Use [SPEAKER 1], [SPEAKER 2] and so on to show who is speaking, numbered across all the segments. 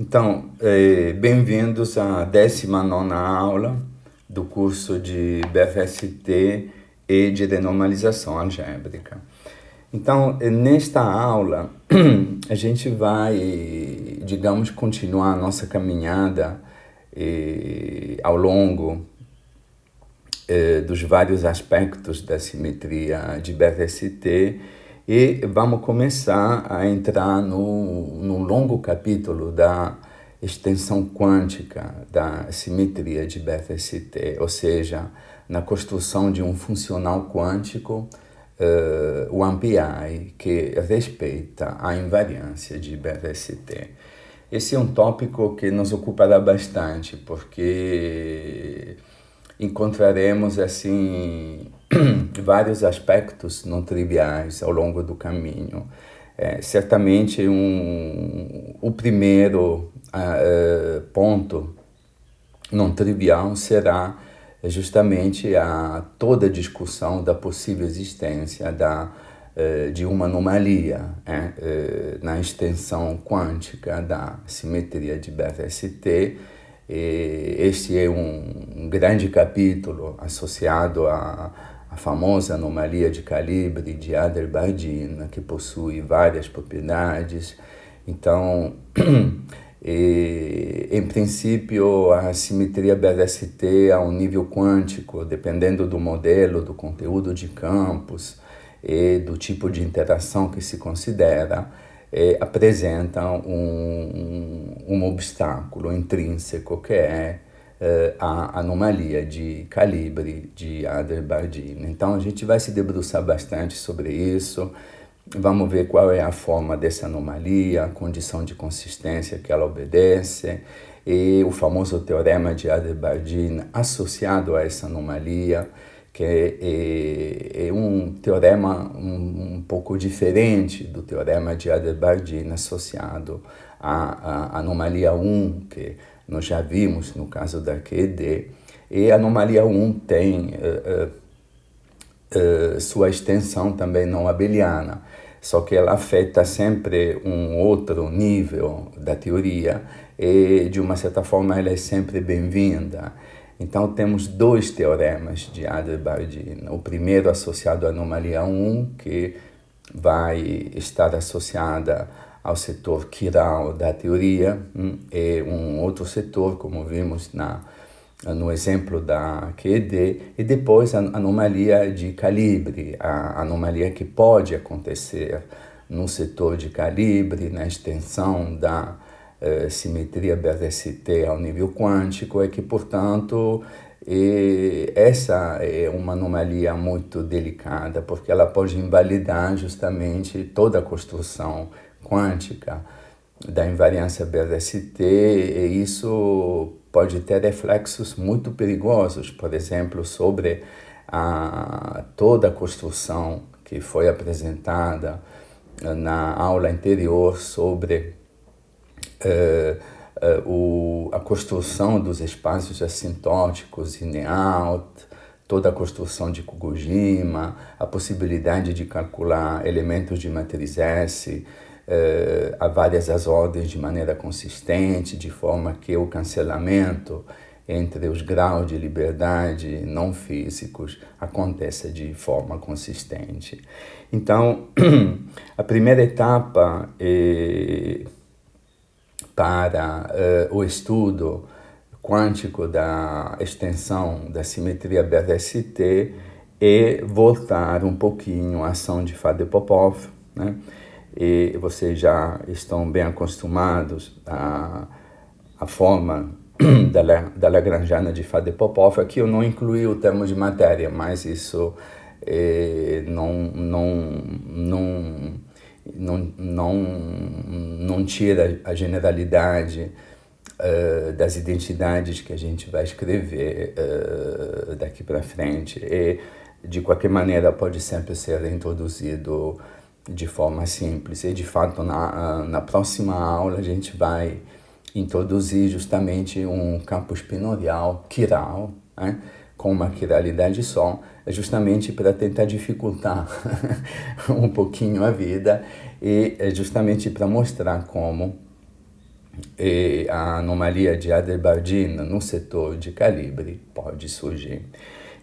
[SPEAKER 1] Então, bem-vindos à 19ª aula do curso de BFST e de Denormalização Algébrica. Então, nesta aula, a gente vai, digamos, continuar a nossa caminhada ao longo dos vários aspectos da simetria de BFST e vamos começar a entrar no longo capítulo da extensão quântica da simetria de BFST, ou seja, na construção de um funcional quântico, o MPI, que respeita a invariância de BFST. Esse é um tópico que nos ocupará bastante, porque encontraremos assim vários aspectos não triviais ao longo do caminho. Certamente o primeiro ponto não trivial será justamente toda a discussão da possível existência de uma anomalia na extensão quântica da simetria de BFST. Este é um grande capítulo associado à famosa anomalia de calibre de Adler-Bardeen, que possui várias propriedades. Então, em princípio, a simetria BFST a um nível quântico, dependendo do modelo, do conteúdo de campos e do tipo de interação que se considera, apresenta um obstáculo intrínseco que é a anomalia de calibre de Adler-Bardeen. Então a gente vai se debruçar bastante sobre isso, vamos ver qual é a forma dessa anomalia, a condição de consistência que ela obedece, e o famoso teorema de Adler-Bardeen associado a essa anomalia, que é um teorema um pouco diferente do teorema de Adler-Bardeen associado à anomalia 1, que nós já vimos no caso da QED, e a anomalia 1 tem sua extensão também não abeliana, só que ela afeta sempre um outro nível da teoria e, de uma certa forma, ela é sempre bem-vinda. Então, temos dois teoremas de Adler-Bardeen. O primeiro associado à anomalia 1, que vai estar associada ao setor quiral da teoria, e um outro setor, como vimos no exemplo da QED, e depois a anomalia de calibre, a anomalia que pode acontecer no setor de calibre, na extensão da simetria BFST ao nível quântico, e que, portanto, essa é uma anomalia muito delicada, porque ela pode invalidar justamente toda a construção quântica da invariância BFST, e isso pode ter reflexos muito perigosos, por exemplo, sobre toda a construção que foi apresentada na aula anterior sobre a construção dos espaços assintóticos in out, toda a construção de Kugujima, a possibilidade de calcular elementos de matriz S a várias as ordens de maneira consistente, de forma que o cancelamento entre os graus de liberdade não físicos aconteça de forma consistente. Então, a primeira etapa para o estudo quântico da extensão da simetria BFST é voltar um pouquinho à ação de Faddeev-Popov, né? E vocês já estão bem acostumados à forma da Lagrangiana de Faddeev-Popov. Aqui eu não incluí o termo de matéria, mas isso não tira a generalidade das identidades que a gente vai escrever daqui para frente. E, de qualquer maneira, pode sempre ser introduzido de forma simples. E, de fato, na próxima aula, a gente vai introduzir justamente um campo espinorial quiral, né, com uma quiralidade só, justamente para tentar dificultar um pouquinho a vida e justamente para mostrar como e a anomalia de Hadr-Bardeen no setor de calibre pode surgir.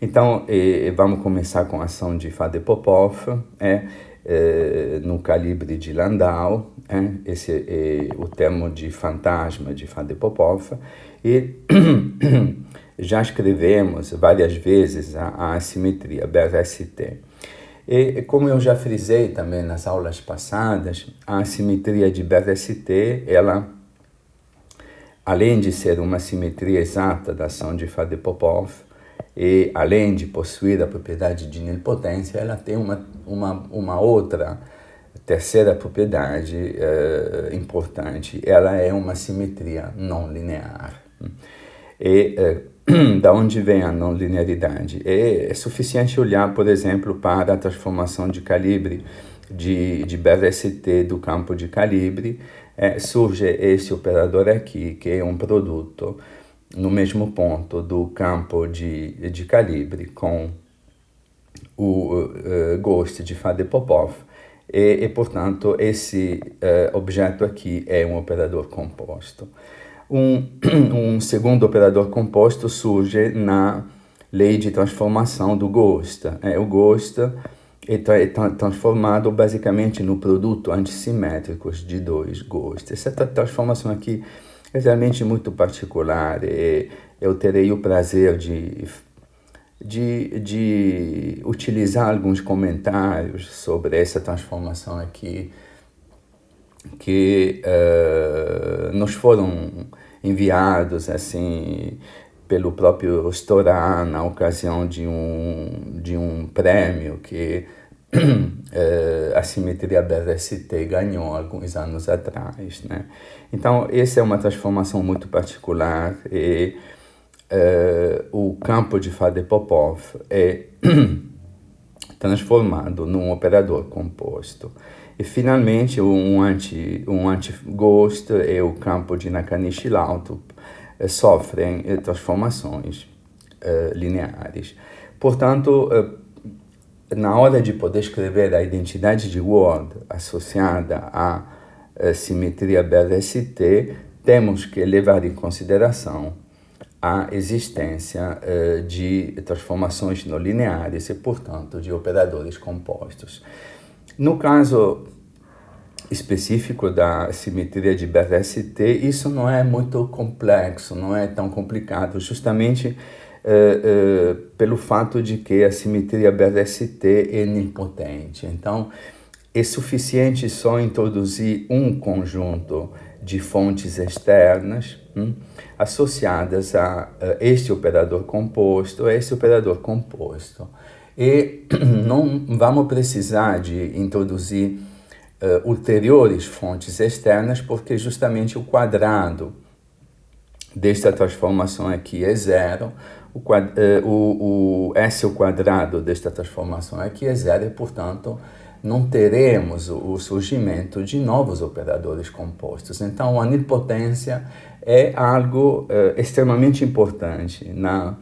[SPEAKER 1] Então, vamos começar com a ação de Faddeev-Popov, no calibre de Landau, esse é o termo de fantasma de Faddeev-Popov, e já escrevemos várias vezes a assimetria BRST. E como eu já frisei também nas aulas passadas, a assimetria de BRST, ela, além de ser uma simetria exata da ação de Faddeev-Popov, e além de possuir a propriedade de nilpotência, ela tem uma outra, terceira propriedade importante. Ela é uma simetria não linear. E da onde vem a não linearidade? É suficiente olhar, por exemplo, para a transformação de calibre de BRST do campo de calibre. Surge esse operador aqui, que é um produto no mesmo ponto do campo de calibre com o Ghost de Faddeev-Popov e, portanto, esse objeto aqui é um operador composto. Um segundo operador composto surge na lei de transformação do Ghost. O Ghost é transformado basicamente no produto antissimétricos de dois Ghosts. Essa transformação aqui é realmente muito particular e eu terei o prazer de utilizar alguns comentários sobre essa transformação aqui que nos foram enviados assim pelo próprio Storan na ocasião de um prêmio que a simetria BRST ganhou alguns anos atrás, né? Então, essa é uma transformação muito particular e o campo de Faddeev-Popov é transformado num operador composto. E, finalmente, um anti-Ghost e o campo de Nakanishi-Lautup sofrem transformações lineares. Portanto, na hora de poder escrever a identidade de Ward associada à simetria BRST, temos que levar em consideração a existência de transformações não lineares e, portanto, de operadores compostos. No caso específico da simetria de BRST, isso não é muito complexo, não é tão complicado, justamente pelo fato de que a simetria BRST é nilpotente. Então, é suficiente só introduzir um conjunto de fontes externas associadas a este operador composto, e não vamos precisar de introduzir ulteriores fontes externas, porque justamente o quadrado desta transformação aqui é zero, o S ao quadrado desta transformação aqui é zero e, portanto, não teremos o surgimento de novos operadores compostos. Então, a nilpotência é algo extremamente importante na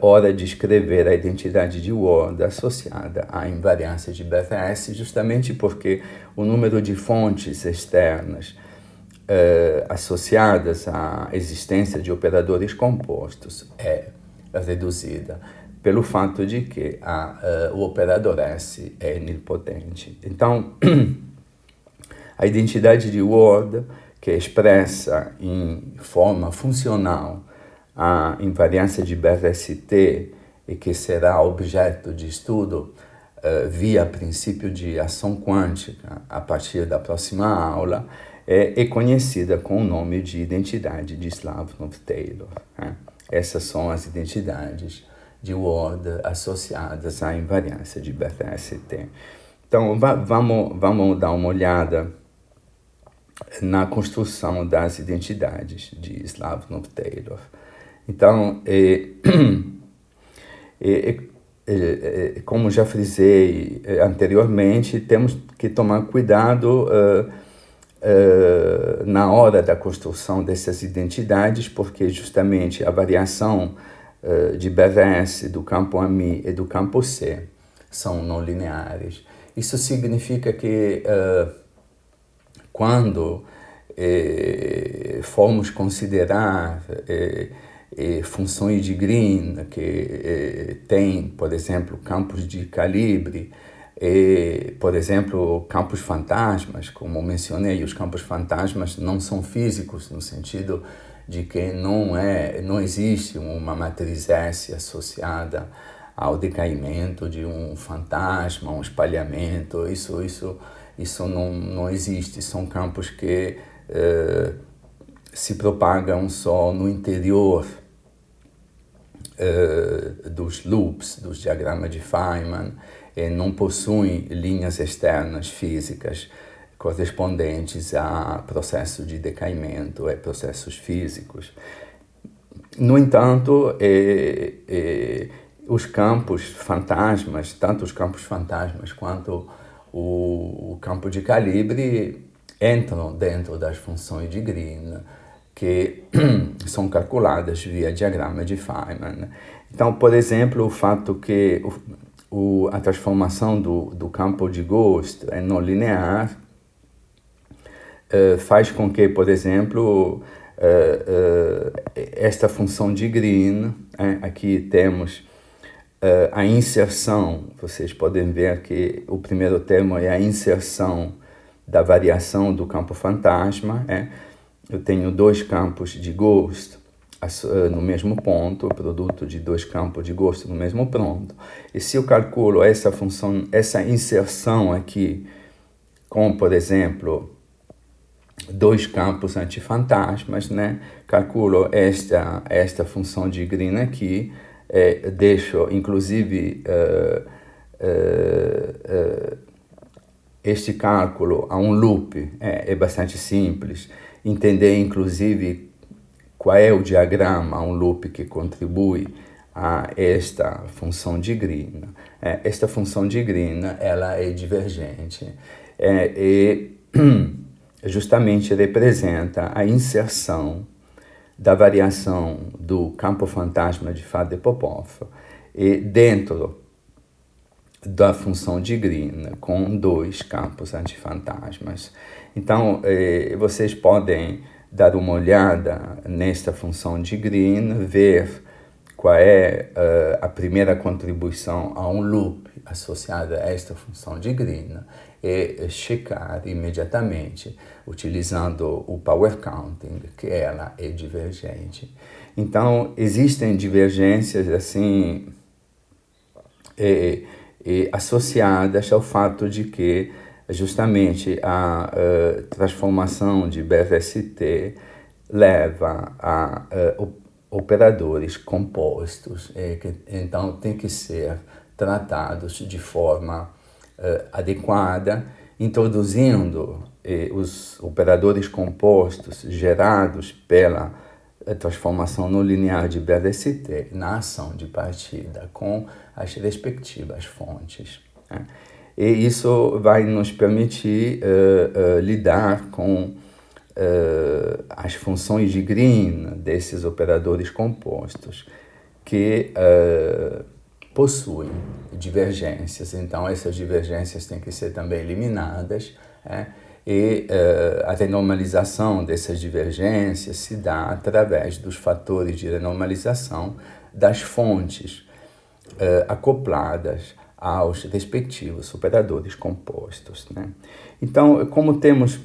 [SPEAKER 1] hora de escrever a identidade de Ward associada à invariância de BRS, justamente porque o número de fontes externas associadas à existência de operadores compostos é reduzida pelo fato de que o operador S é nilpotente. Então, a identidade de Ward, que expressa em forma funcional a invariância de BRST e que será objeto de estudo via princípio de ação quântica a partir da próxima aula, é conhecida com o nome de identidade de Slavnov-Taylor. Essas são as identidades de Ward associadas à invariância de BRST. Então, vamos dar uma olhada na construção das identidades de Slavnov-Taylor. Então, como já frisei anteriormente, temos que tomar cuidado na hora da construção dessas identidades, porque justamente a variação de BRS do campo AMI e do campo C são não lineares. Isso significa que quando formos considerar funções de Green que tem, por exemplo, campos de calibre, por exemplo, campos fantasmas, como mencionei, os campos fantasmas não são físicos no sentido de que não existe uma matriz S associada ao decaimento de um fantasma, um espalhamento, isso não existe, são campos que se propagam só no interior dos loops, dos diagramas de Feynman, e não possuem linhas externas físicas correspondentes a processos de decaimento, processos físicos. No entanto, os campos fantasmas, tanto os campos fantasmas quanto o campo de calibre, entram dentro das funções de Green, que são calculadas via diagrama de Feynman. Então, por exemplo, o fato que a transformação do campo de Ghost é não linear faz com que, por exemplo, esta função de Green, aqui temos a inserção, vocês podem ver que o primeiro termo é a inserção da variação do campo fantasma. Eu tenho dois campos de Ghost no mesmo ponto, o produto de dois campos de Ghost no mesmo ponto. E se eu calculo essa função, essa inserção aqui com, por exemplo, dois campos antifantasmas, calculo esta função de Green aqui, deixo inclusive este cálculo a um loop, é bastante simples. Entender inclusive qual é o diagrama a um loop que contribui a esta função de Green. Esta função de Green, ela é divergente e justamente representa a inserção da variação do campo fantasma de Faddeev-Popov e dentro da função de Green com dois campos antifantasmas. Então, vocês podem dar uma olhada nesta função de Green, ver qual é a primeira contribuição a um loop associada a esta função de Green e checar imediatamente, utilizando o power counting, que ela é divergente. Então, existem divergências assim associadas ao fato de que justamente a transformação de BRST leva a operadores compostos, que então tem que ser tratados de forma adequada, introduzindo os operadores compostos gerados pela transformação não linear de BRST na ação de partida com as respectivas fontes. E isso vai nos permitir lidar com as funções de Green desses operadores compostos que possuem divergências. Então, essas divergências têm que ser também eliminadas, e a renormalização dessas divergências se dá através dos fatores de renormalização das fontes acopladas aos respectivos operadores compostos. Então, como temos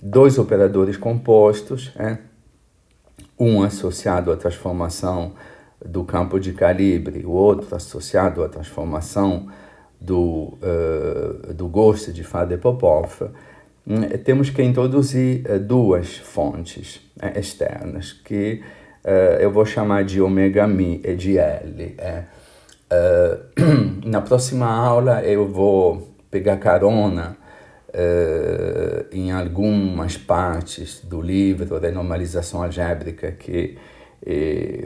[SPEAKER 1] dois operadores compostos, um associado à transformação do campo de calibre, o outro associado à transformação do Ghost de Faddeev-Popov, temos que introduzir duas fontes externas, que eu vou chamar de ômega-mi e de L. Na próxima aula eu vou pegar carona em algumas partes do livro Renormalização Algébrica que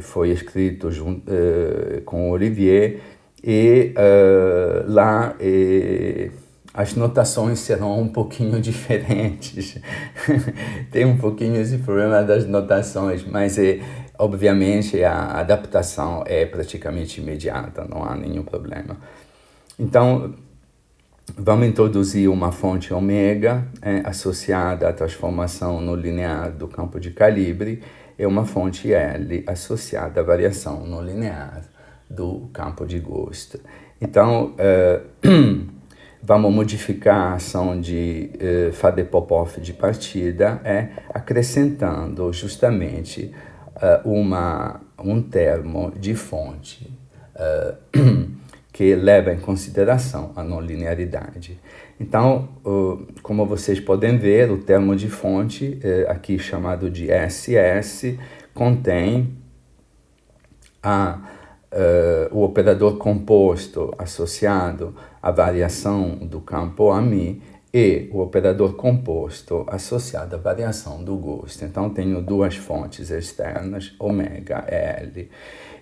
[SPEAKER 1] foi escrito com Olivier, e lá as notações serão um pouquinho diferentes. Tem um pouquinho esse problema das notações, mas obviamente a adaptação é praticamente imediata, não há nenhum problema. Então, Vamos introduzir uma fonte ômega associada à transformação no linear do campo de calibre e uma fonte L associada à variação no linear do campo de gosto. Então, vamos modificar a ação de Faddeev-Popov de partida acrescentando justamente um termo de fonte que leva em consideração a não linearidade. Então, como vocês podem ver, o termo de fonte, aqui chamado de SS, contém o operador composto associado à variação do campo AMI e o operador composto associado à variação do gosto. Então, tenho duas fontes externas, ômega e L.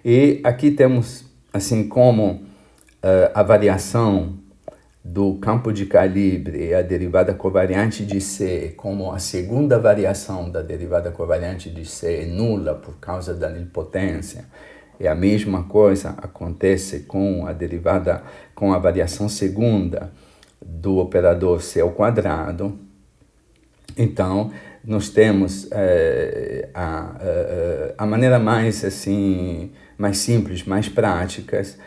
[SPEAKER 1] E aqui temos, assim como a variação do campo de calibre e a derivada covariante de C, como a segunda variação da derivada covariante de C é nula por causa da nilpotência, e a mesma coisa acontece com a variação segunda do operador C ao quadrado. Então, nós temos a maneira mais simples, mais práticas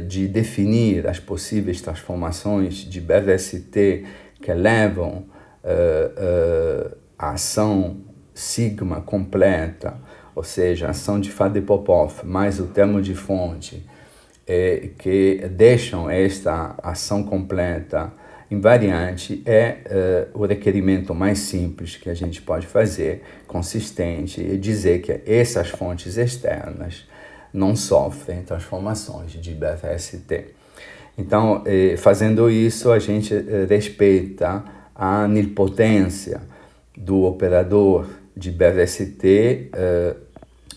[SPEAKER 1] de definir as possíveis transformações de BRST que levam a ação sigma completa, ou seja, a ação de Faddeev-Popov mais o termo de fonte, que deixam esta ação completa invariante, o requerimento mais simples que a gente pode fazer, consistente, e dizer que essas fontes externas não sofrem transformações de BRST. Então, fazendo isso, a gente respeita a nilpotência do operador de BRST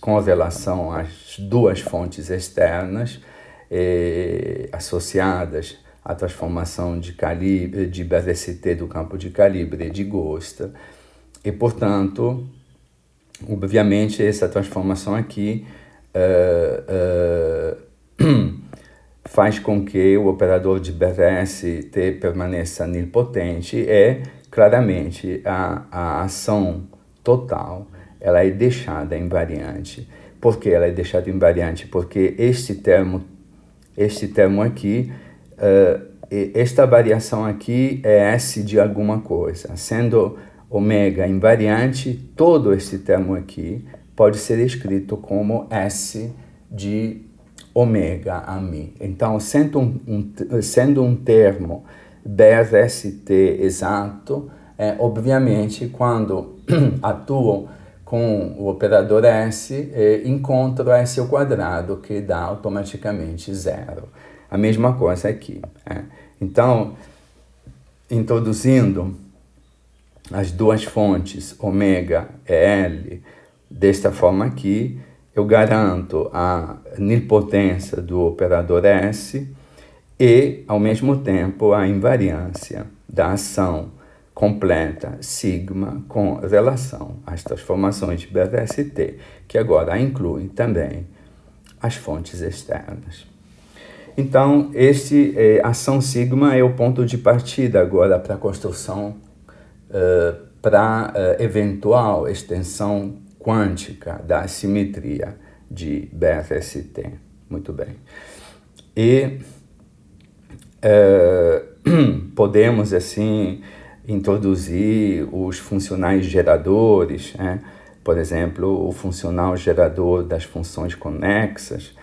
[SPEAKER 1] com relação às duas fontes externas associadas à transformação de BRST do campo de calibre e de gosto. E, portanto, obviamente, essa transformação aqui faz com que o operador de BRST permaneça nilpotente e, claramente, a ação total ela é deixada invariante. Por que ela é deixada invariante? Porque este termo aqui, esta variação aqui é S de alguma coisa. Sendo ômega invariante, todo este termo aqui pode ser escrito como S de ômega a mi. Então, sendo um termo BRST exato, obviamente, quando atuam com o operador S, encontro S ao quadrado, que dá automaticamente zero. A mesma coisa aqui. Então, introduzindo as duas fontes, ômega e L, desta forma aqui, eu garanto a nilpotência do operador S e, ao mesmo tempo, a invariância da ação completa sigma com relação às transformações de BRST, que agora inclui também as fontes externas. Então, ação sigma é o ponto de partida agora para a construção, para eventual extensão quântica da simetria de BRST. Muito bem. E podemos, assim, introduzir os funcionais geradores, por exemplo, o funcional gerador das funções conexas,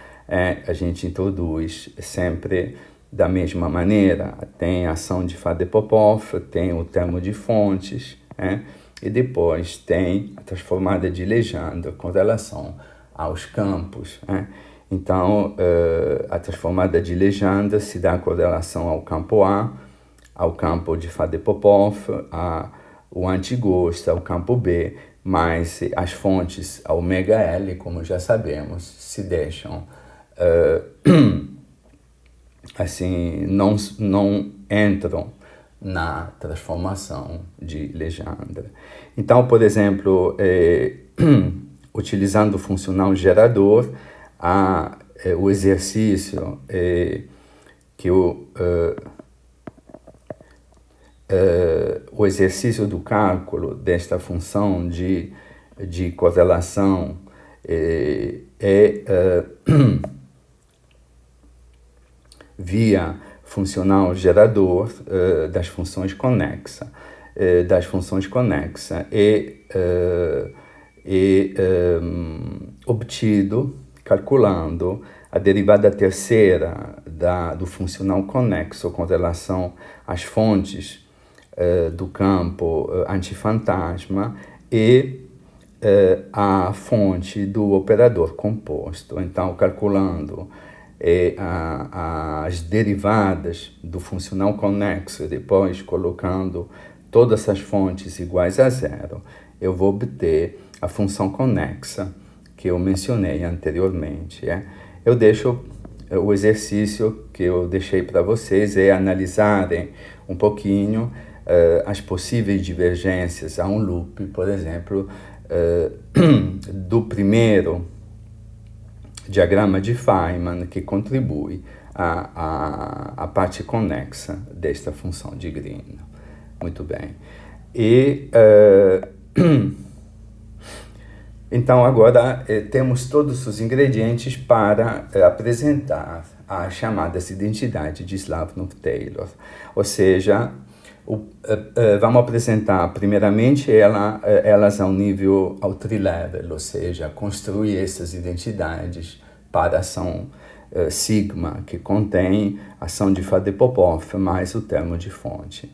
[SPEAKER 1] a gente introduz sempre da mesma maneira. Tem a ação de Faddeev-Popov, tem o termo de fontes, e depois tem a transformada de Legendre com relação aos campos. Então, a transformada de Legendre se dá com relação ao campo A, ao campo de Faddeev-Popov, o antigosto, ao campo B, mas as fontes a ômega L, como já sabemos, se deixam, assim, não entram na transformação de Legendre. Então, por exemplo, utilizando o funcional gerador, o exercício que o exercício do cálculo desta função de correlação via funcional gerador das funções conexas, obtido calculando a derivada terceira do funcional conexo com relação às fontes do campo antifantasma e a fonte do operador composto. Então, calculando as derivadas do funcional conexo e depois colocando todas as fontes iguais a zero, eu vou obter a função conexa que eu mencionei anteriormente. Eu deixo o exercício que eu deixei para vocês analisarem um pouquinho as possíveis divergências a um loop, por exemplo, do primeiro diagrama de Feynman, que contribui à parte conexa desta função de Green. Muito bem. Então, agora temos todos os ingredientes para apresentar as chamadas identidades de Slavnov-Taylor. Ou seja, vamos apresentar primeiramente elas ao nível tree-level, ou seja, construir essas identidades para a ação sigma, que contém a ação de Faddeev-Popov mais o termo de fonte.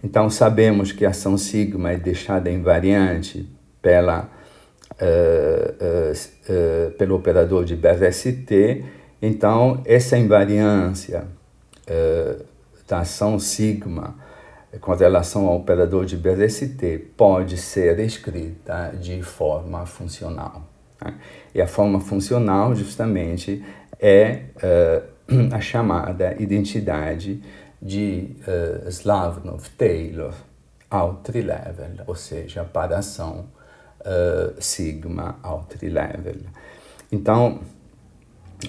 [SPEAKER 1] Então, sabemos que a ação sigma é deixada invariante pelo operador de BRST. Então, essa invariância da ação sigma com relação ao operador de BRST pode ser escrita de forma funcional. E a forma funcional, justamente, é a chamada identidade de Slavnov-Taylor ao tree-level, ou seja, para a ação sigma ao tree-level. Então,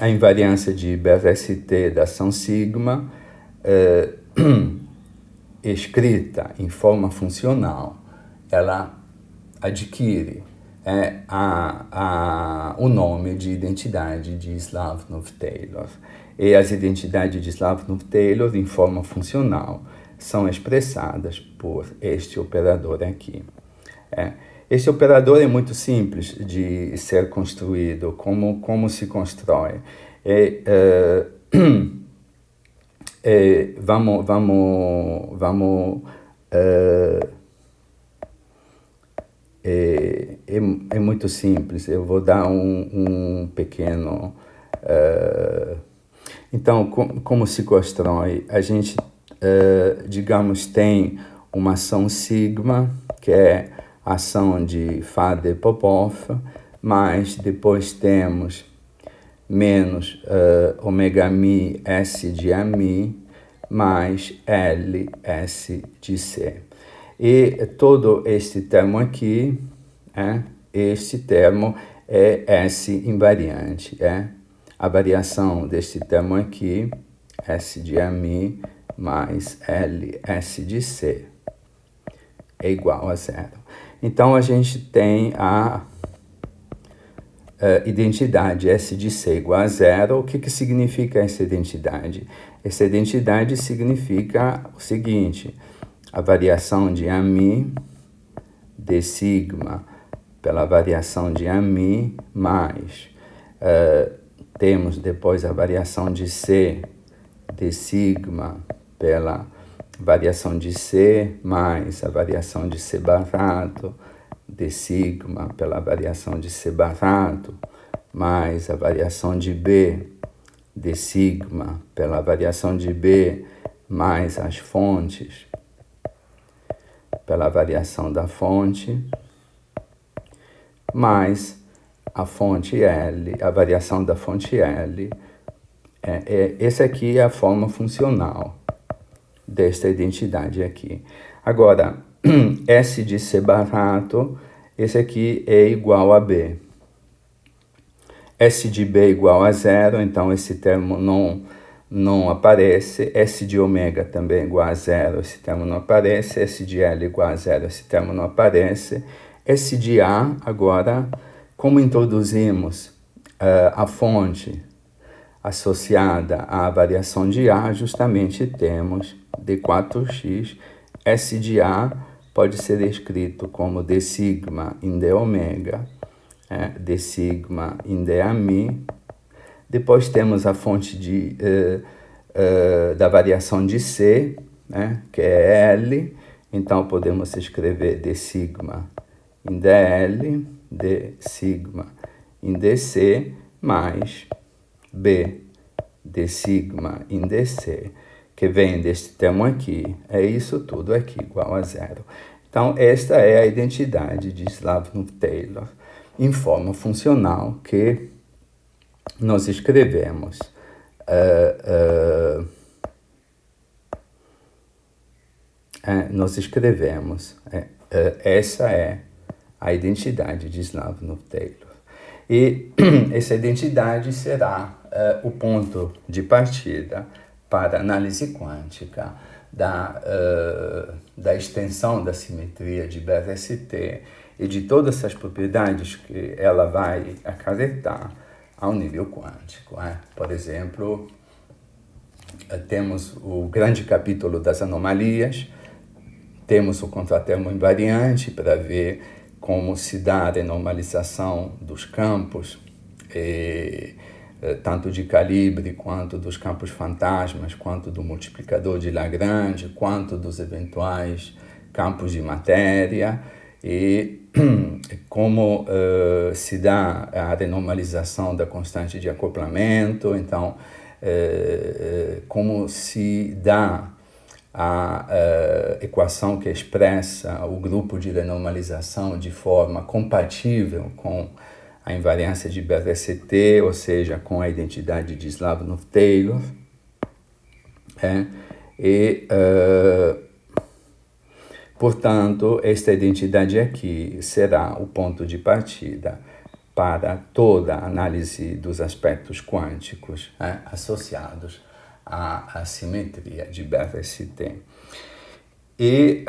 [SPEAKER 1] a invariância de BRST da ação sigma escrita em forma funcional, ela adquire o nome de identidade de Slavnov-Taylor. E as identidades de Slavnov-Taylor em forma funcional são expressadas por este operador aqui. Este operador é muito simples de ser construído. Como se constrói? É muito simples. Eu vou dar um pequeno... Então, como se constrói? A gente, digamos, tem uma ação sigma, que é a ação de Faddeev-Popov, mas depois temos menos ômega mi S de AMI mais L S de C. E todo este termo aqui, este termo é S invariante. A variação deste termo aqui, S de AMI mais L S de C, é igual a zero. Então, a gente tem a identidade S de C igual a zero. O que significa essa identidade? Essa identidade significa o seguinte: a variação de AMI de sigma pela variação de AMI mais temos depois a variação de C de sigma pela variação de C mais a variação de C barato de sigma pela variação de C barato mais a variação de B de sigma pela variação de B mais as fontes pela variação da fonte mais a fonte L, a variação da fonte L. Essa aqui é a forma funcional desta identidade aqui. Agora, S de C barato, esse aqui é igual a B. S de B igual a zero, então esse termo não aparece, S de ômega também é igual a zero, esse termo não aparece, S de L igual a zero, esse termo não aparece, S de A, agora, como introduzimos a fonte associada à variação de A, justamente temos D4x, S de A pode ser escrito como D sigma em D ômega, D sigma em D a mi. Depois temos a fonte da variação de C, que é L, então podemos escrever D sigma em DL, D sigma em DC, mais B D sigma em DC, que vem deste termo aqui, é isso tudo aqui igual a zero. Então, esta é a identidade de Slavnov-Taylor em forma funcional que nós escrevemos. Essa é a identidade de Slavnov-Taylor. E essa identidade será o ponto de partida para a análise quântica da extensão da simetria de BRST e de todas essas propriedades que ela vai acarretar ao nível quântico. Por exemplo, temos o grande capítulo das anomalias, temos o contratermo invariante para ver como se dá a renormalização dos campos, tanto de calibre, quanto dos campos fantasmas, quanto do multiplicador de Lagrange, quanto dos eventuais campos de matéria, e como se dá a renormalização da constante de acoplamento, então, como se dá a equação que expressa o grupo de renormalização de forma compatível com a invariância de BRST, ou seja, com a identidade de Slavnov-Taylor. Portanto, esta identidade aqui será o ponto de partida para toda a análise dos aspectos quânticos associados à simetria de BRST. E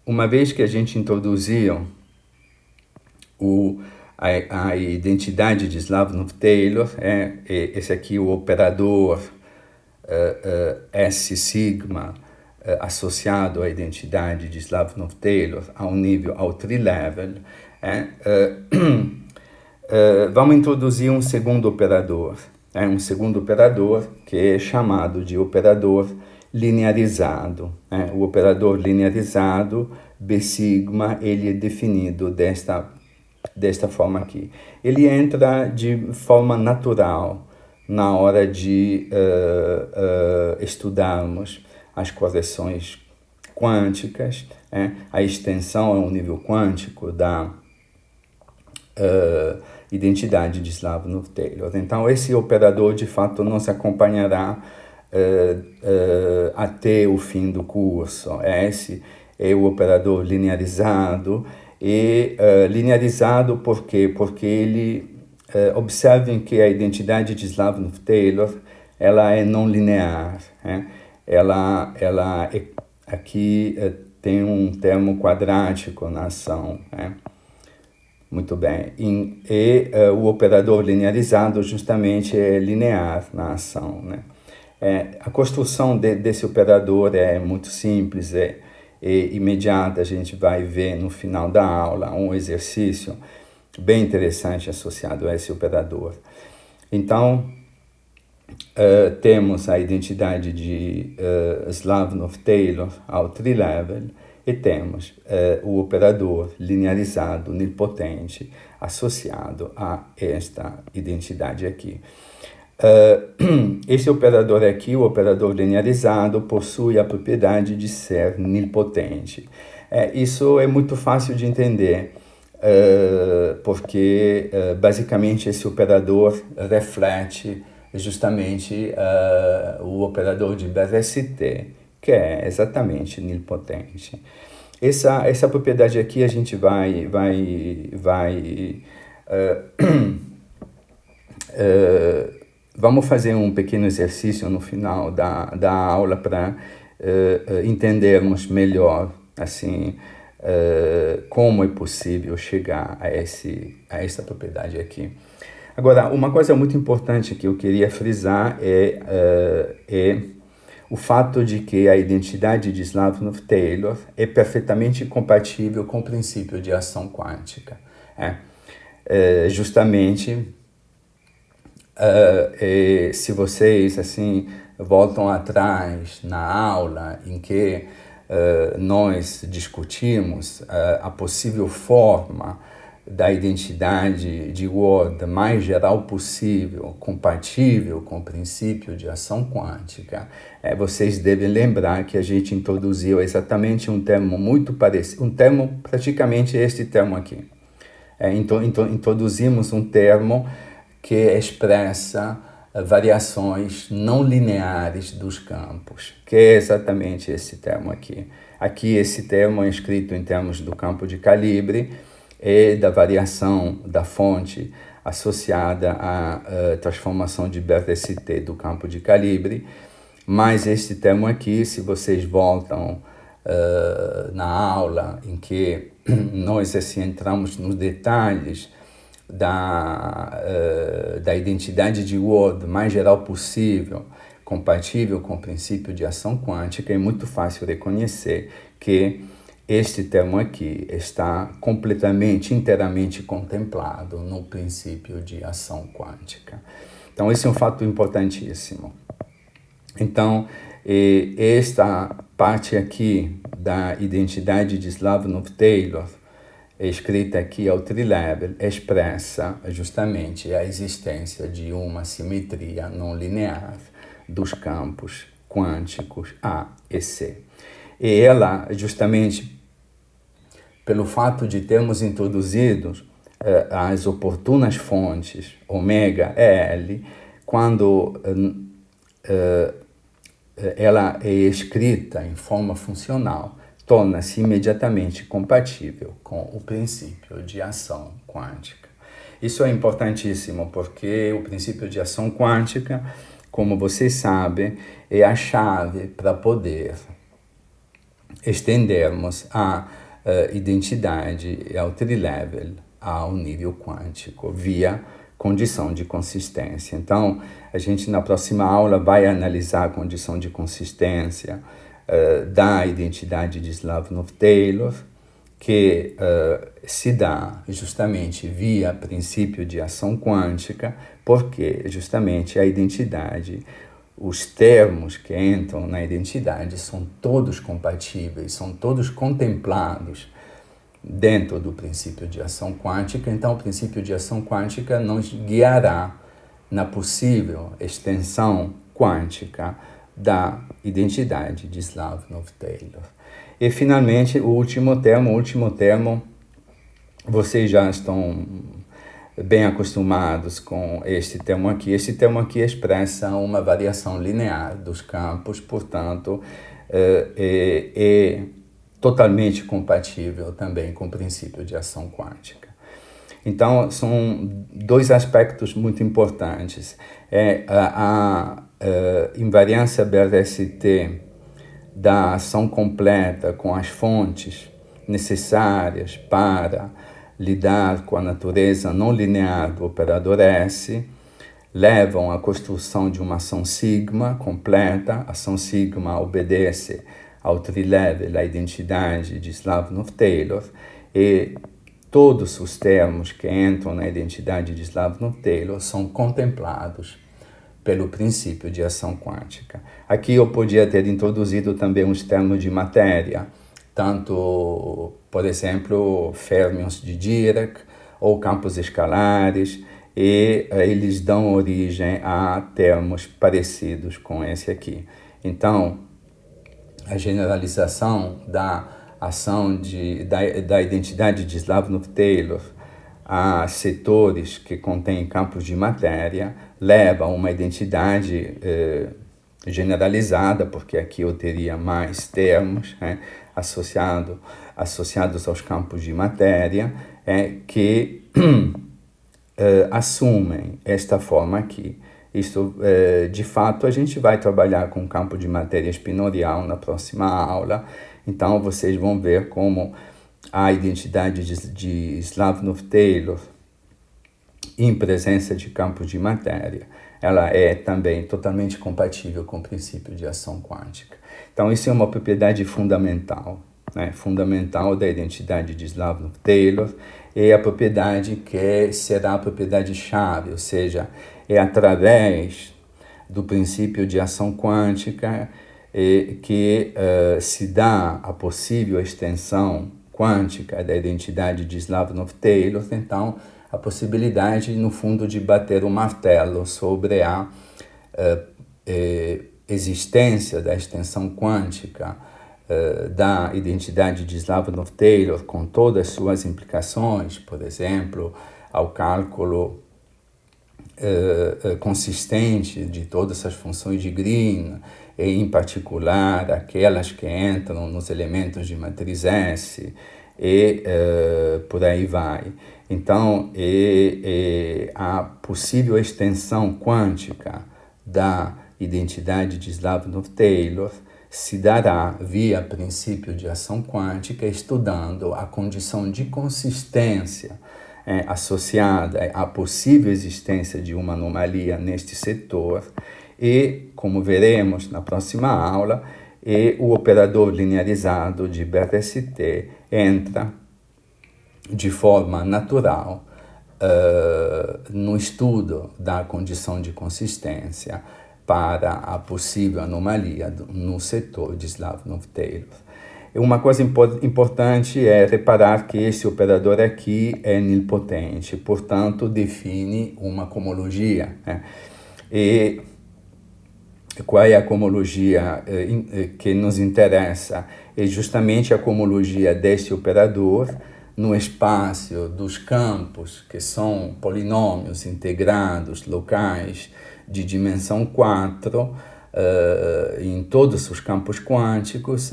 [SPEAKER 1] uma vez que a gente introduziu a identidade de Slavnov-Taylor, esse aqui o operador S sigma associado à identidade de Slavnov-Taylor ao tri-level, vamos introduzir um segundo operador, que é chamado de operador linearizado. O operador linearizado, B sigma, ele é definido desta forma aqui. Ele entra de forma natural na hora de estudarmos as correções quânticas, a extensão a um nível quântico da identidade de Slavnov-Taylor. Então, esse operador, de fato, nos acompanhará até o fim do curso. Esse é o operador linearizado. E linearizado por quê? Porque ele, observem que a identidade de Slavnov-Taylor, ela é não linear. Ela aqui tem um termo quadrático na ação. Muito bem. O operador linearizado justamente é linear na ação. A construção desse operador é muito simples, é imediata. A gente vai ver no final da aula um exercício bem interessante associado a esse operador. Então, temos a identidade de Slavnov-Taylor ao tri-level e temos o operador linearizado nilpotente associado a esta identidade aqui. Esse operador aqui, o operador linearizado, possui a propriedade de ser nilpotente. Isso é muito fácil de entender, porque basicamente esse operador reflete justamente o operador de BRST, que é exatamente nilpotente. Essa propriedade aqui a gente vai Vamos fazer um pequeno exercício no final da aula para entendermos melhor assim, como é possível chegar a essa propriedade aqui. Agora, uma coisa muito importante que eu queria frisar é o fato de que a identidade de Slavnov-Taylor é perfeitamente compatível com o princípio de ação quântica. Justamente, se vocês assim voltam atrás na aula em que nós discutimos a possível forma da identidade de Ward mais geral possível, compatível com o princípio de ação quântica, vocês devem lembrar que a gente introduziu exatamente um termo muito parecido, um termo praticamente este termo aqui. Introduzimos um termo que expressa variações não lineares dos campos, que é exatamente esse termo aqui. Aqui esse termo é escrito em termos do campo de calibre e da variação da fonte associada à transformação de BRST do campo de calibre, mas este termo aqui, se vocês voltam na aula em que nós assim, entramos nos detalhes da identidade de Ward mais geral possível, compatível com o princípio de ação quântica, é muito fácil reconhecer que este termo aqui está completamente, inteiramente contemplado no princípio de ação quântica. Então, esse é um fato importantíssimo. Então, esta parte aqui da identidade de Slavnov-Taylor, escrita aqui ao trilevel, expressa justamente a existência de uma simetria não linear dos campos quânticos A e C. E ela, justamente pelo fato de termos introduzido as oportunas fontes ômega e L, quando ela é escrita em forma funcional, torna-se imediatamente compatível com o princípio de ação quântica. Isso é importantíssimo porque o princípio de ação quântica, como vocês sabem, é a chave para poder estendermos a identidade ao trilevel, ao nível quântico, via condição de consistência. Então, a gente na próxima aula vai analisar a condição de consistência da identidade de Slavnov-Taylor, que se dá justamente via princípio de ação quântica, porque justamente a identidade, os termos que entram na identidade são todos compatíveis, são todos contemplados dentro do princípio de ação quântica. Então, o princípio de ação quântica nos guiará na possível extensão quântica da identidade de Slavnov-Taylor. E, finalmente, o último termo, vocês já estão bem acostumados com este termo aqui. Este termo aqui expressa uma variação linear dos campos, portanto, é totalmente compatível também com o princípio de ação quântica. Então, são dois aspectos muito importantes. A invariância BRST da ação completa com as fontes necessárias para lidar com a natureza não linear do operador S, levam à construção de uma ação sigma completa. A ação sigma obedece ao trilevel, à identidade de Slavnov-Taylor, e todos os termos que entram na identidade de Slavnov-Taylor são contemplados pelo princípio de ação quântica. Aqui eu podia ter introduzido também os termos de matéria, tanto, por exemplo, férmions de Dirac ou campos escalares, e eles dão origem a termos parecidos com esse aqui. Então, a generalização da ação da identidade de Slavnov-Taylor a setores que contêm campos de matéria leva a uma identidade generalizada, porque aqui eu teria mais termos associados aos campos de matéria, que assumem esta forma aqui. Isto, de fato, a gente vai trabalhar com o campo de matéria espinorial na próxima aula, então vocês vão ver como a identidade de Slavnov-Taylor em presença de campos de matéria, ela é também totalmente compatível com o princípio de ação quântica. Então, isso é uma propriedade fundamental, né? Fundamental da identidade de Slavnov-Taylor, é a propriedade que será a propriedade-chave, ou seja, é através do princípio de ação quântica que se dá a possível extensão quântica da identidade de Slavnov-Taylor, então, a possibilidade, no fundo, de bater o martelo sobre a existência da extensão quântica da identidade de Slavnov-Taylor, com todas as suas implicações, por exemplo, ao cálculo consistente de todas as funções de Green, e em particular aquelas que entram nos elementos de matriz S, e por aí vai. Então, a possível extensão quântica da identidade de Slavnov-Taylor se dará via princípio de ação quântica, estudando a condição de consistência associada à possível existência de uma anomalia neste setor e, como veremos na próxima aula, o operador linearizado de BRST entra de forma natural no estudo da condição de consistência para a possível anomalia no setor de Slavnov-Taylor. Uma coisa importante é reparar que esse operador aqui é nilpotente, portanto, define uma cohomologia, né? E qual é a cohomologia que nos interessa? É justamente a cohomologia desse operador no espaço dos campos, que são polinômios integrados locais de dimensão 4, em todos os campos quânticos,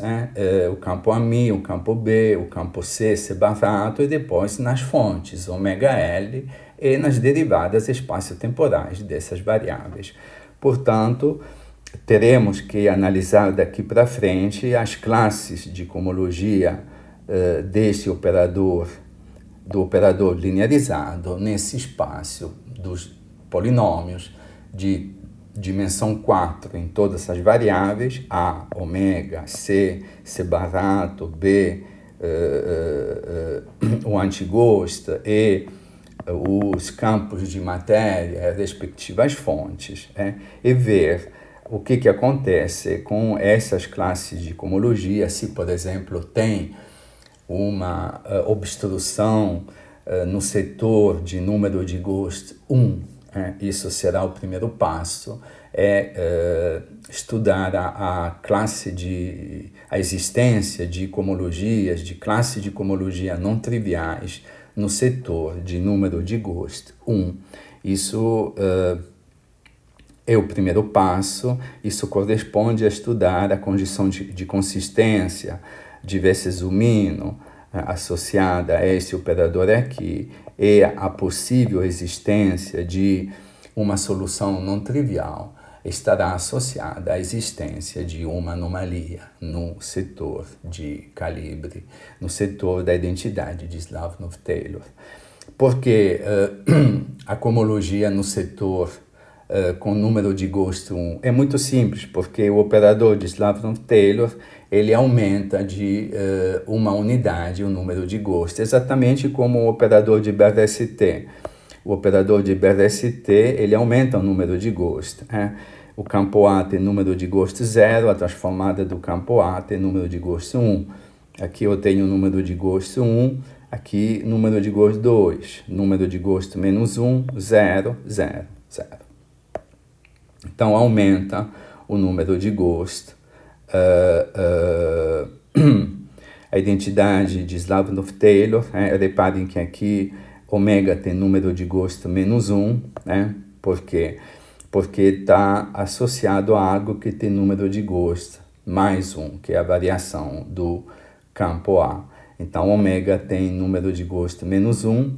[SPEAKER 1] o campo AMI, o campo B, o campo C separato, e depois nas fontes ômega L e nas derivadas espaço-temporais dessas variáveis. Portanto, teremos que analisar daqui para frente as classes de cohomologia desse operador, do operador linearizado nesse espaço dos polinômios de dimensão 4 em todas as variáveis, A, ômega, C, C barato, B, o antigost e os campos de matéria, respectivas fontes, e ver o que acontece com essas classes de cohomologia, se, por exemplo, tem uma obstrução no setor de número de Ghost 1, isso será o primeiro passo, estudar a existência de cohomologias, de classe de cohomologia não triviais no setor de número de Ghost 1. Isso é o primeiro passo, isso corresponde a estudar a condição de consistência de Wessels-Zumino associada a esse operador aqui, e a possível existência de uma solução não trivial estará associada à existência de uma anomalia no setor de calibre, no setor da identidade de Slavnov-Taylor. Porque a cohomologia no setor com número de Ghost 1 é muito simples, porque o operador de Slavnov-Taylor ele aumenta de uma unidade o número de Ghost, exatamente como o operador de BRST. O operador de BRST ele aumenta o número de Ghost. O campo A tem número de Ghost 0, a transformada do campo A tem número de Ghost 1. Aqui eu tenho número de Ghost 1, aqui número de Ghost 2, número de Ghost menos 1, 0, 0, 0. Então, aumenta o número de Ghost. A identidade de Slavnov-Taylor, reparem que aqui ômega tem número de Ghost menos 1, Por quê? Porque está associado a algo que tem número de Ghost mais 1, que é a variação do campo A. Então, ômega tem número de Ghost menos 1,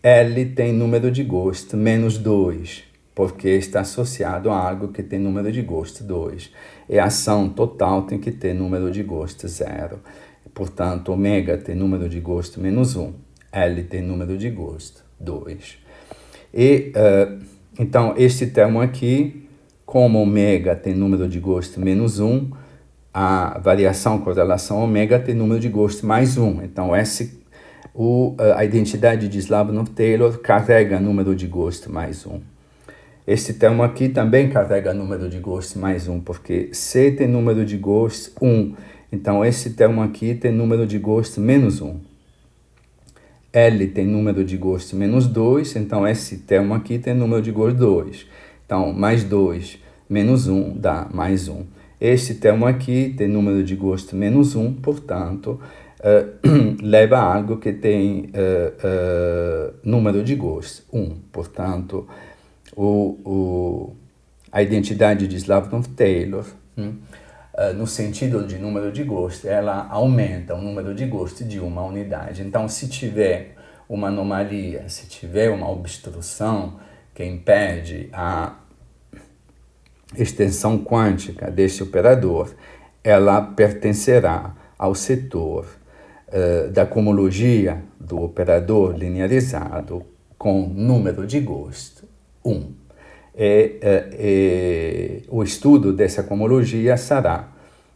[SPEAKER 1] L tem número de gosto menos 2, porque está associado a algo que tem número de gosto 2. E a ação total tem que ter número de gosto 0. Portanto, ômega tem número de gosto menos 1, L tem número de gosto 2. E, então, este termo aqui, como ômega tem número de gosto menos 1, a variação com relação a ômega tem número de gosto mais 1. Então, a identidade de Slavnov-Taylor carrega número de gosto mais 1. Este termo aqui também carrega número de gosto mais 1, porque C tem número de gosto 1. Então, esse termo aqui tem número de gosto menos 1. L tem número de gosto menos 2, então esse termo aqui tem número de gosto 2. Então, mais 2 menos 1 dá mais 1. Este termo aqui tem número de gosto menos 1, portanto, leva a algo que tem número de gosto 1. Portanto, a identidade de Slavnov-Taylor, no sentido de número de gosto, ela aumenta o número de gosto de uma unidade. Então, se tiver uma anomalia, se tiver uma obstrução que impede a extensão quântica deste operador, ela pertencerá ao setor da cohomologia do operador linearizado com número de gosto 1. O estudo dessa cohomologia será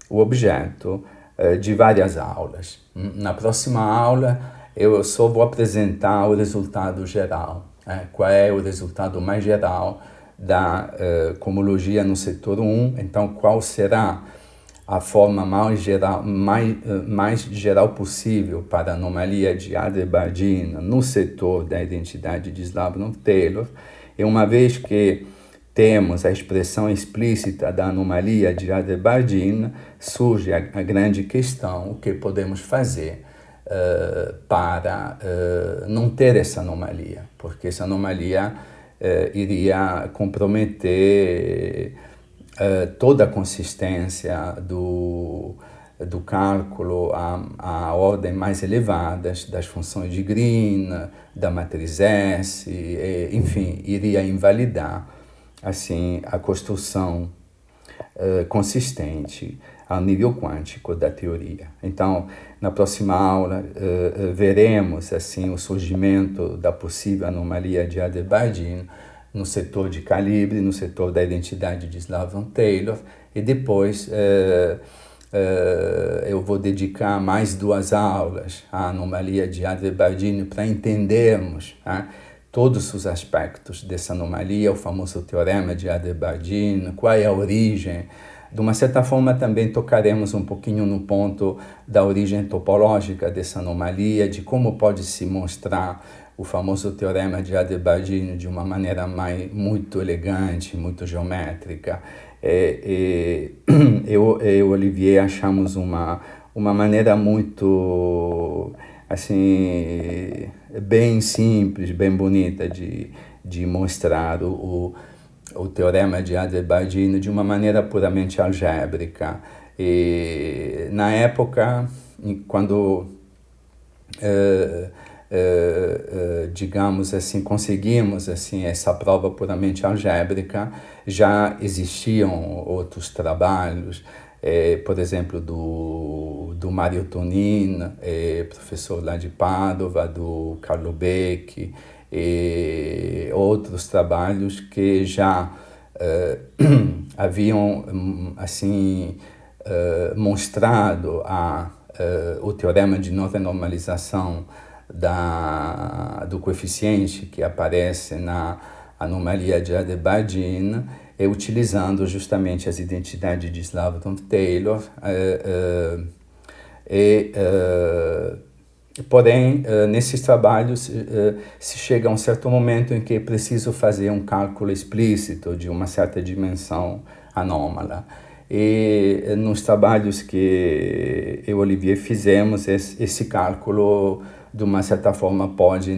[SPEAKER 1] o objeto de várias aulas. Na próxima aula, eu só vou apresentar o resultado geral. Qual é o resultado mais geral da cohomologia no setor 1? Então, qual será a forma mais geral possível para a anomalia de Adler-Bardeen no setor da identidade de Slavnov-Taylor? E uma vez que temos a expressão explícita da anomalia de Adler-Bardeen, surge a grande questão: o que podemos fazer para não ter essa anomalia? Porque essa anomalia iria comprometer toda a consistência do cálculo a ordem mais elevadas das funções de Green, da matriz S, enfim, iria invalidar assim a construção consistente ao nível quântico da teoria. Então, na próxima aula, veremos assim o surgimento da possível anomalia de Adler-Bardeen no setor de calibre, no setor da identidade de Slavnov-Taylor, e depois eu vou dedicar mais 2 aulas à anomalia de Adler-Bardeen para entendermos todos os aspectos dessa anomalia, o famoso teorema de Adler-Bardeen, qual é a origem. De uma certa forma, também tocaremos um pouquinho no ponto da origem topológica dessa anomalia, de como pode se mostrar o famoso teorema de Adler-Bardeen de uma maneira muito elegante, muito geométrica. Eu e Olivier achamos uma maneira muito, assim, bem simples, bem bonita de mostrar o teorema de Adler-Bardeen de uma maneira puramente algébrica. E na época, quando digamos assim, conseguimos assim essa prova puramente algébrica, já existiam outros trabalhos, por exemplo, do Mario Tonin, professor lá de Padova, do Carlo Becchi, e outros trabalhos que já haviam assim mostrado o teorema de não renormalização do coeficiente que aparece na anomalia de Adler-Bardeen, utilizando justamente as identidades de Slavnov-Taylor, porém, nesses trabalhos se chega a um certo momento em que é preciso fazer um cálculo explícito de uma certa dimensão anômala. E nos trabalhos que eu e Olivier fizemos, esse cálculo, de uma certa forma, pode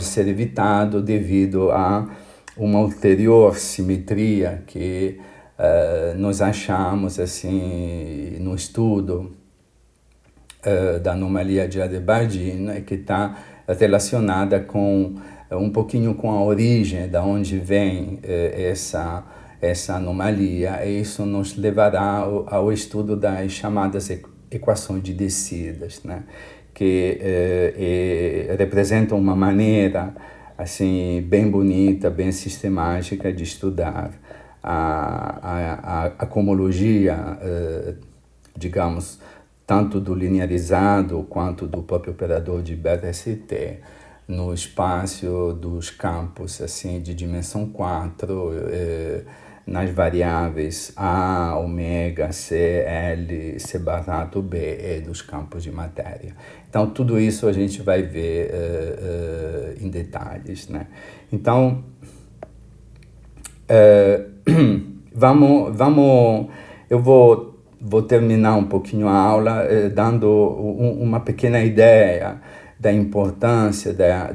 [SPEAKER 1] ser evitado devido a uma ulterior simetria que nós achamos assim no estudo da anomalia de Adler-Bardeen, que está relacionada com um pouquinho com a origem, da onde vem essa anomalia, e isso nos levará ao estudo das chamadas equações de descidas, né? Que representam uma maneira assim bem bonita, bem sistemática de estudar a cohomologia, digamos, tanto do linearizado quanto do próprio operador de BRST no espaço dos campos assim, de dimensão 4, nas variáveis A, ômega, C, L, C barato B dos campos de matéria. Então, tudo isso a gente vai ver em detalhes, né? Então, eu vou terminar um pouquinho a aula dando uma pequena ideia da importância da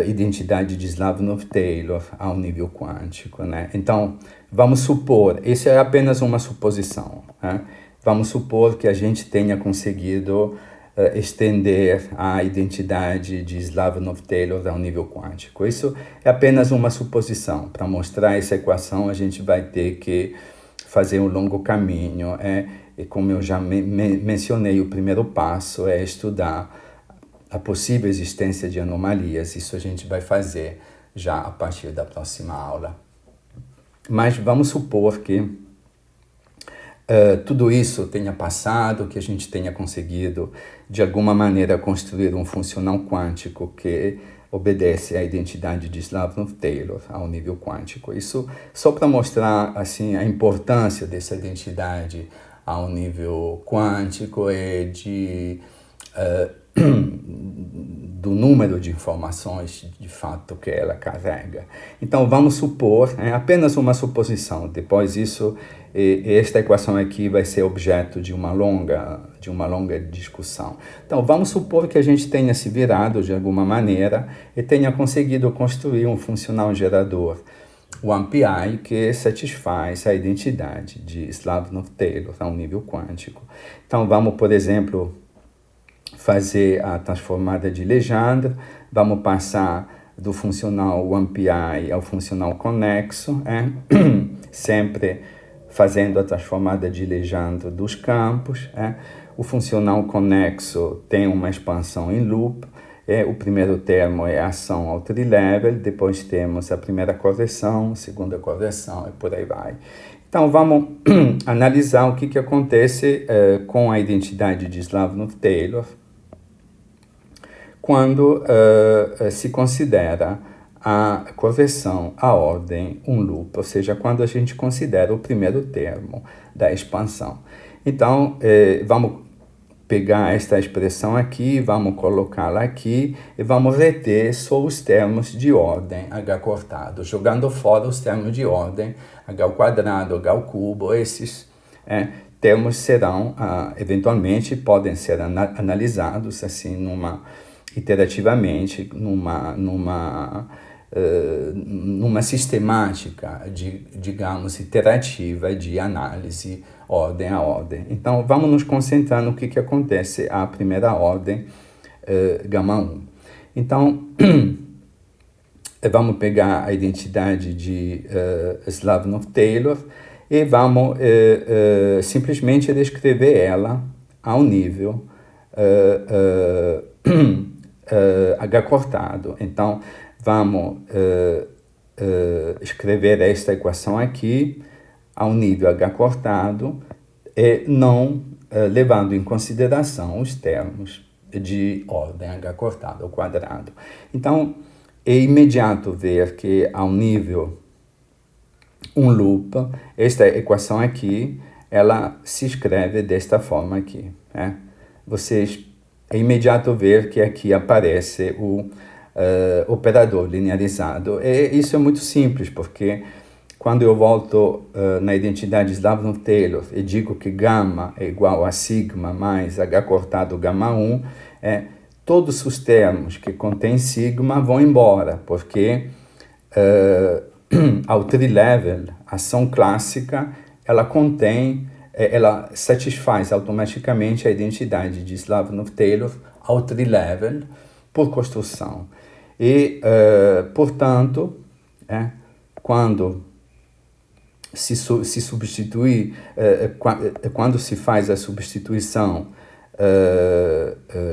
[SPEAKER 1] identidade de Slavnov-Taylor ao nível quântico, né? Então, vamos supor, isso é apenas uma suposição, né? Vamos supor que a gente tenha conseguido estender a identidade de Slavnov-Taylor ao nível quântico. Isso é apenas uma suposição. Para mostrar essa equação, a gente vai ter que fazer um longo caminho. E como eu já mencionei, o primeiro passo é estudar a possível existência de anomalias. Isso a gente vai fazer já a partir da próxima aula. Mas vamos supor que tudo isso tenha passado, que a gente tenha conseguido, de alguma maneira, construir um funcional quântico que obedece à identidade de Slavnov-Taylor ao nível quântico. Isso só para mostrar assim, a importância dessa identidade ao nível quântico e do número de informações de fato que ela carrega. Então vamos supor, é apenas uma suposição, depois disso esta equação aqui vai ser objeto de uma longa discussão. Então vamos supor que a gente tenha se virado de alguma maneira e tenha conseguido construir um funcional gerador, o AMPI, que satisfaz a identidade de Slavnov-Taylor ao nível quântico. Então vamos, por exemplo, fazer a transformada de Legendre, vamos passar do funcional AMPI ao funcional conexo, sempre fazendo a transformada de Legendre dos campos. O funcional conexo tem uma expansão em loop, o primeiro termo é a ação ao trilevel, depois temos a primeira correção, a segunda correção e por aí vai. Então vamos analisar o que acontece com a identidade de Slavnov-Taylor quando se considera a correção, a ordem, um loop, ou seja, quando a gente considera o primeiro termo da expansão. Então, vamos pegar esta expressão aqui, vamos colocá-la aqui e vamos reter só os termos de ordem H cortado, jogando fora os termos de ordem H ao quadrado, H ao cubo. Esses termos serão, eventualmente, podem ser analisados assim, iterativamente, numa sistemática, digamos, iterativa de análise ordem a ordem. Então, vamos nos concentrar no que acontece à primeira ordem, gama 1. Então, vamos pegar a identidade de Slavnov-Taylor e vamos simplesmente descrever ela ao nível H cortado. Então, vamos escrever esta equação aqui ao nível H cortado e não levando em consideração os termos de ordem H cortado ao quadrado. Então, é imediato ver que ao nível um loop, esta equação aqui, ela se escreve desta forma aqui. É imediato ver que aqui aparece o operador linearizado. E isso é muito simples, porque quando eu volto na identidade Slavnov-Taylor e digo que gama é igual a sigma mais H cortado gama 1, todos os termos que contêm sigma vão embora, porque ao trilevel, a ação clássica, ela contém ela satisfaz automaticamente a identidade de Slavnov-Taylor ao tree-level por construção. E, portanto, quando se substituir, quando se faz a substituição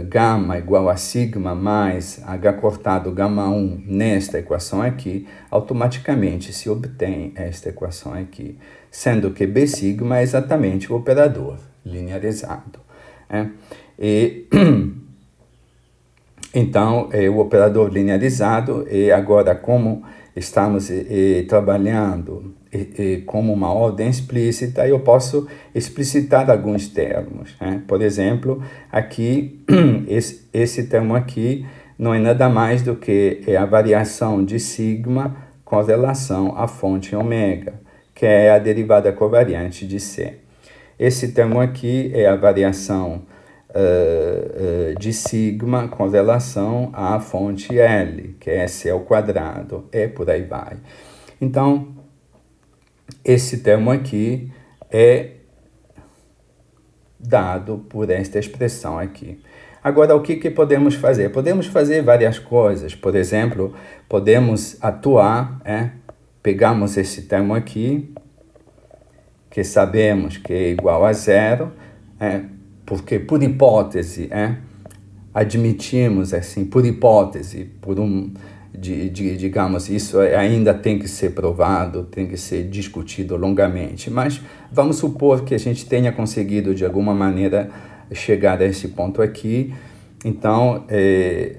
[SPEAKER 1] gama igual a sigma mais h cortado gama 1 nesta equação aqui, automaticamente se obtém esta equação aqui, sendo que B sigma é exatamente o operador linearizado. E, então, o operador linearizado, e agora como estamos trabalhando como uma ordem explícita, eu posso explicitar alguns termos. Por exemplo, aqui, esse termo aqui não é nada mais do que a variação de sigma com relação à fonte ômega, que é a derivada covariante de C. Esse termo aqui é a variação de sigma com relação à fonte L, que é C ao quadrado, e por aí vai. Então, esse termo aqui é dado por esta expressão aqui. Agora, o que podemos fazer? Podemos fazer várias coisas. Por exemplo, podemos atuar, pegamos esse termo aqui, que sabemos que é igual a zero, porque por hipótese, admitimos assim, por hipótese, digamos, isso ainda tem que ser provado, tem que ser discutido longamente, mas vamos supor que a gente tenha conseguido de alguma maneira chegar a esse ponto aqui. Então,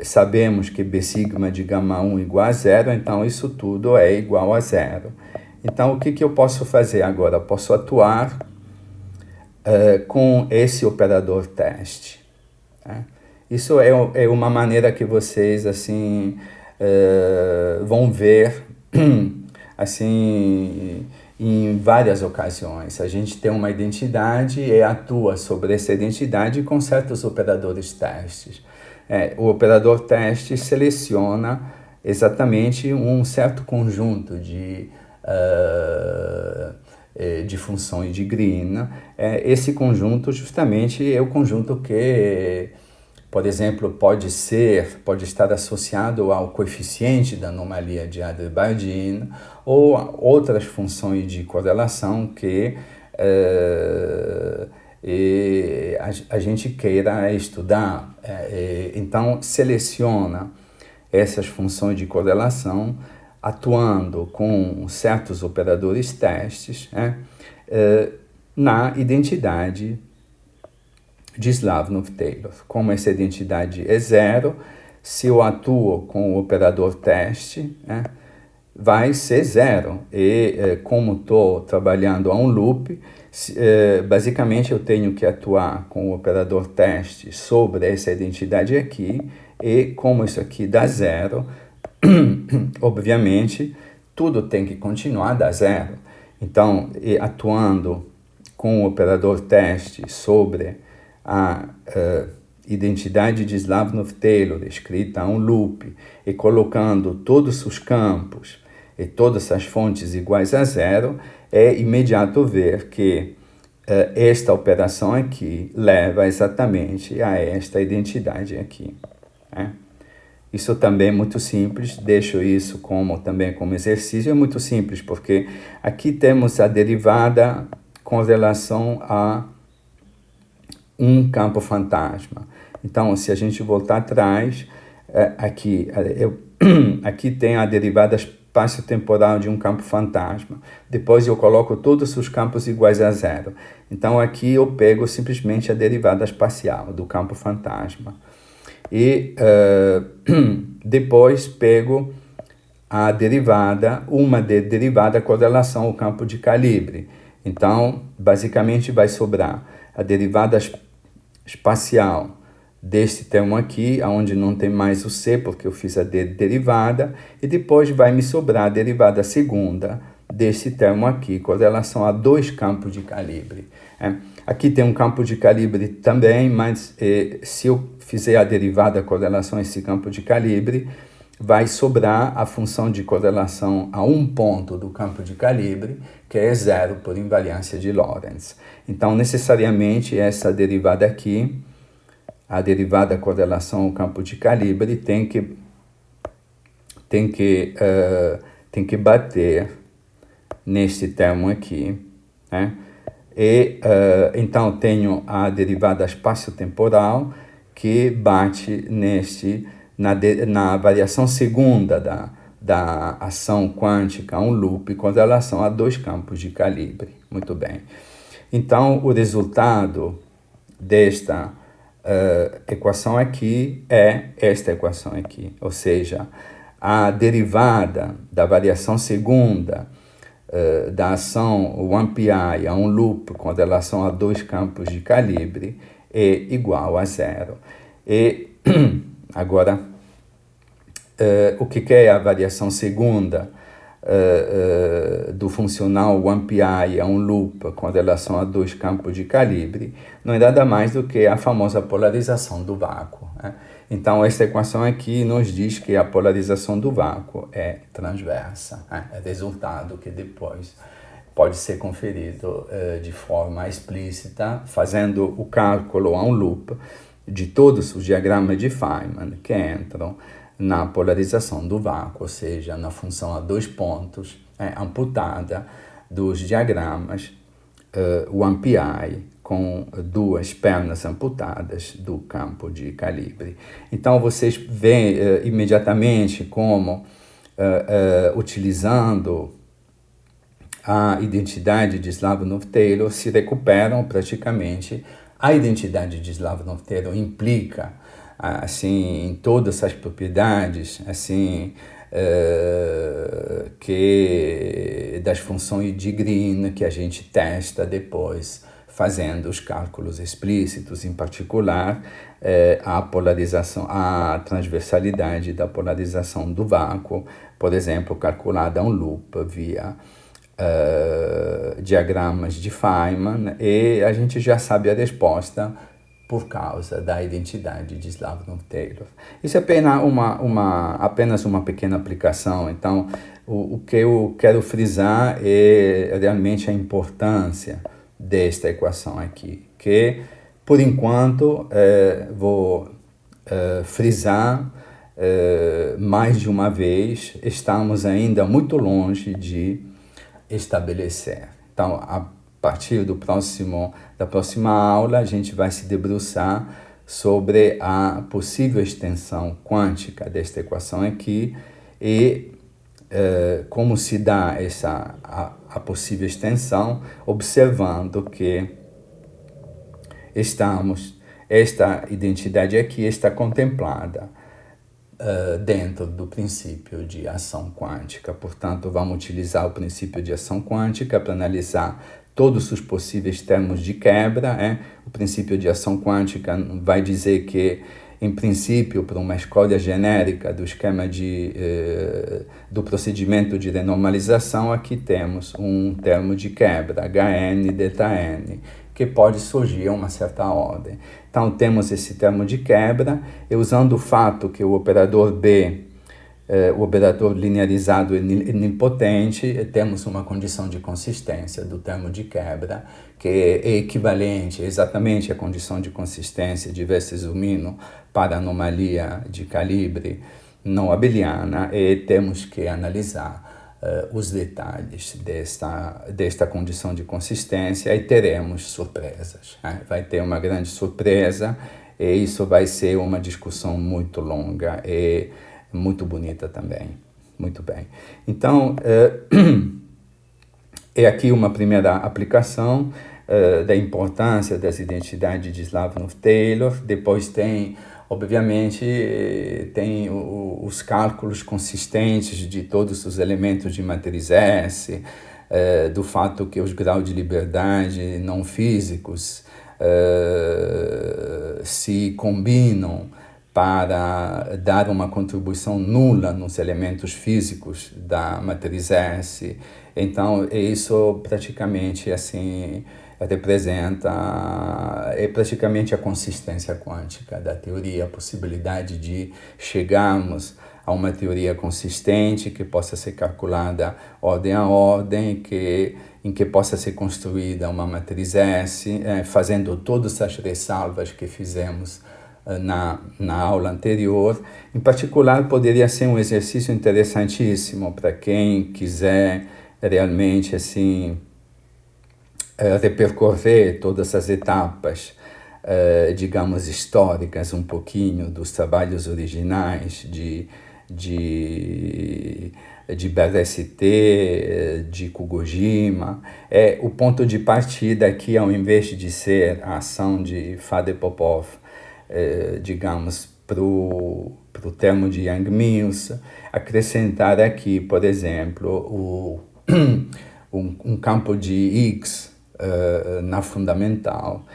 [SPEAKER 1] sabemos que B sigma de gama 1 igual a zero, então isso tudo é igual a zero. Então, o que eu posso fazer agora? Eu posso atuar com esse operador teste. Isso é uma maneira que vocês assim vão ver assim em várias ocasiões. A gente tem uma identidade e atua sobre essa identidade com certos operadores testes. O operador teste seleciona exatamente um certo conjunto de funções de Green. Esse conjunto justamente é o conjunto que, por exemplo, pode estar associado ao coeficiente da anomalia de Adler-Bardeen ou outras funções de correlação que a gente queira estudar. Então, seleciona essas funções de correlação atuando com certos operadores testes na identidade de Slavnov-Taylor. Como essa identidade é zero, se eu atuo com o operador teste, vai ser zero. E como estou trabalhando a um loop, basicamente eu tenho que atuar com o operador teste sobre essa identidade aqui, e como isso aqui dá zero, obviamente, tudo tem que continuar a dar zero. Então, atuando com o operador teste sobre a identidade de Slavnov-Taylor escrita a um loop e colocando todos os campos e todas as fontes iguais a zero, é imediato ver que esta operação aqui leva exatamente a esta identidade aqui. Isso também é muito simples, deixo isso também como exercício, é muito simples, porque aqui temos a derivada com relação a um campo fantasma. Então, se a gente voltar atrás, aqui tem a derivada espaço-temporal de um campo fantasma. Depois eu coloco todos os campos iguais a zero. Então, aqui eu pego simplesmente a derivada espacial do campo fantasma. E depois pego a derivada, derivada com relação ao campo de calibre. Então, basicamente vai sobrar a derivada espacial deste termo aqui, onde não tem mais o C, porque eu fiz a derivada, e depois vai me sobrar a derivada segunda desse termo aqui, com relação a dois campos de calibre. Aqui tem um campo de calibre também, mas se eu fizer a derivada com relação a esse campo de calibre, vai sobrar a função de correlação a um ponto do campo de calibre, que é zero por invariância de Lorentz. Então, necessariamente, essa derivada aqui, a derivada correlação ao campo de calibre, tem que bater neste termo aqui, né? E, então, tenho a derivada espaço-temporal que bate na variação segunda da ação quântica a um loop com relação a dois campos de calibre. Muito bem. Então, o resultado desta equação aqui é esta equação aqui, ou seja, a derivada da variação segunda da ação 1πi a um loop com relação a dois campos de calibre é igual a zero. E agora, o que é a variação segunda do funcional 1πi a um loop com relação a dois campos de calibre? Não é nada mais do que a famosa polarização do vácuo, né? Então, esta equação aqui nos diz que a polarização do vácuo é transversa, né? É resultado que depois pode ser conferido de forma explícita, fazendo o cálculo a um loop de todos os diagramas de Feynman que entram na polarização do vácuo, ou seja, na função a dois pontos amputada dos diagramas 1πi com duas pernas amputadas do campo de calibre. Então, vocês veem imediatamente como, utilizando a identidade de Slavnov-Taylor, se recuperam praticamente. A identidade de Slavnov-Taylor implica, assim, em todas as propriedades, assim, que das funções de Green que a gente testa depois, fazendo os cálculos explícitos, em particular a polarização, a transversalidade da polarização do vácuo, por exemplo, calculada a um loop via diagramas de Feynman, e a gente já sabe a resposta por causa da identidade de Slavnov-Taylor. Isso é apenas uma pequena aplicação. Então, o que eu quero frisar é realmente a importância desta equação aqui, que, por enquanto, vou frisar mais de uma vez, estamos ainda muito longe de estabelecer. Então, a partir da próxima aula, a gente vai se debruçar sobre a possível extensão quântica desta equação aqui e como se dá a possível extensão, observando que esta identidade aqui está contemplada dentro do princípio de ação quântica. Portanto, vamos utilizar o princípio de ação quântica para analisar todos os possíveis termos de quebra. O princípio de ação quântica vai dizer que, em princípio, para uma escolha genérica do esquema do procedimento de renormalização, aqui temos um termo de quebra, Hn ΔN, que pode surgir a uma certa ordem. Então, temos esse termo de quebra, e usando o fato que o operador B, o operador linearizado é nilpotente, temos uma condição de consistência do termo de quebra, que é equivalente exatamente à condição de consistência de Wessels-Zumino para a anomalia de calibre não abeliana, e temos que analisar os detalhes desta condição de consistência, e teremos surpresas. Vai ter uma grande surpresa, e isso vai ser uma discussão muito longa e muito bonita também. Muito bem. Então, é aqui uma primeira aplicação da importância das identidades de Slavnov-Taylor. Depois tem, obviamente, tem os cálculos consistentes de todos os elementos de matriz S, do fato que os graus de liberdade não físicos se combinam para dar uma contribuição nula nos elementos físicos da matriz S. Então, isso praticamente assim representa praticamente a consistência quântica da teoria, a possibilidade de chegarmos a uma teoria consistente, que possa ser calculada ordem a ordem, em que possa ser construída uma matriz S, fazendo todas as ressalvas que fizemos na aula anterior. Em particular, poderia ser um exercício interessantíssimo para quem quiser realmente assim repercorrer todas as etapas, digamos, históricas um pouquinho dos trabalhos originais de BRST, de Kugojima. O ponto de partida aqui, ao invés de ser a ação de Father Popov, digamos, para o termo de Yang Mills, acrescentar aqui, por exemplo, um campo de X na fundamental,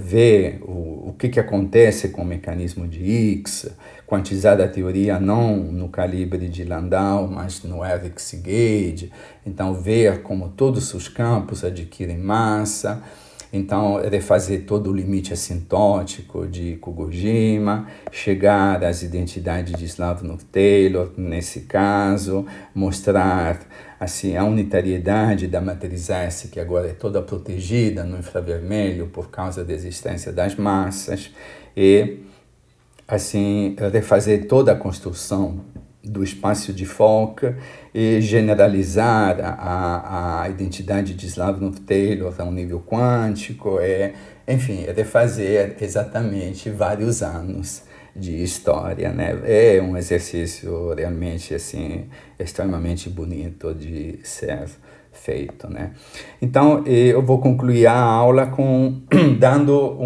[SPEAKER 1] ver o que acontece com o mecanismo de X, quantizar a teoria não no calibre de Landau, mas no Eric-Seghage, então ver como todos os campos adquirem massa, então refazer todo o limite assintótico de Kugojima, chegar às identidades de Slavnov-Taylor, nesse caso, mostrar assim, a unitariedade da matriz S, que agora é toda protegida no infravermelho por causa da existência das massas, e assim, refazer toda a construção do espaço de Fock e generalizar a identidade de Slavnov-Taylor a um nível quântico, enfim, refazer exatamente vários anos de história, né? É um exercício realmente assim extremamente bonito de ser feito, né? Então eu vou concluir a aula dando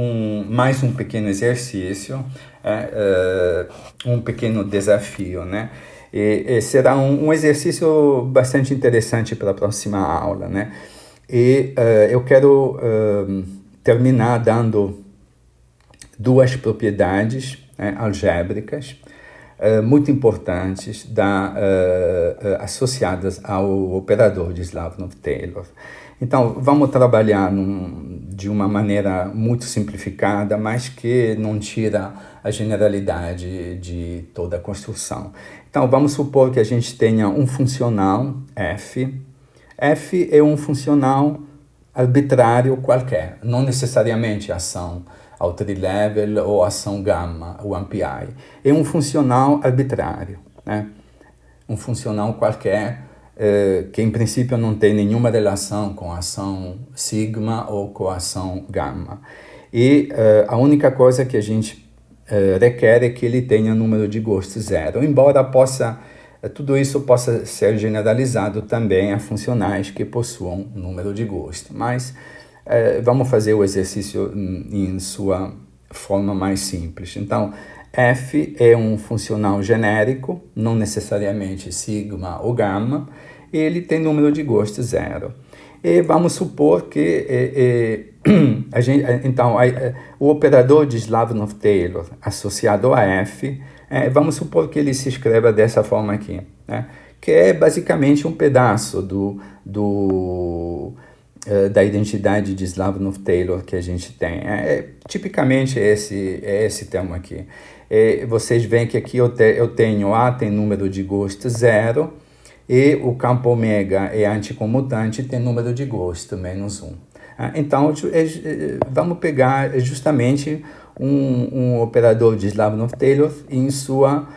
[SPEAKER 1] mais um pequeno exercício, um pequeno desafio, né? E será um exercício bastante interessante para a próxima aula, né? E eu quero terminar dando duas propriedades algébricas muito importantes associadas ao operador de Slavnov-Taylor. Então, vamos trabalhar de uma maneira muito simplificada, mas que não tira a generalidade de toda a construção. Então, vamos supor que a gente tenha um funcional f. F é um funcional arbitrário qualquer, não necessariamente ação ao trilevel ou ação gama, o AMPI. É um funcional arbitrário, né? Um funcional qualquer que em princípio não tem nenhuma relação com a ação sigma ou com a ação gama. E a única coisa que a gente requer é que ele tenha número de Ghost zero, embora tudo isso possa ser generalizado também a funcionais que possuam número de Ghost. Mas vamos fazer o exercício em sua forma mais simples. Então, f é um funcional genérico, não necessariamente sigma ou gama, e ele tem número de Ghost zero. E vamos supor que o operador de Slavnov-Taylor associado a f, vamos supor que ele se escreva dessa forma aqui, né? Que é basicamente um pedaço da identidade de Slavnov-Taylor que a gente tem. Tipicamente esse termo aqui. Vocês veem que aqui eu tenho A tem número de Ghost zero, e o campo ômega é anticomutante, tem número de Ghost menos 1. Então, vamos pegar justamente um operador de Slavnov-Taylor em sua,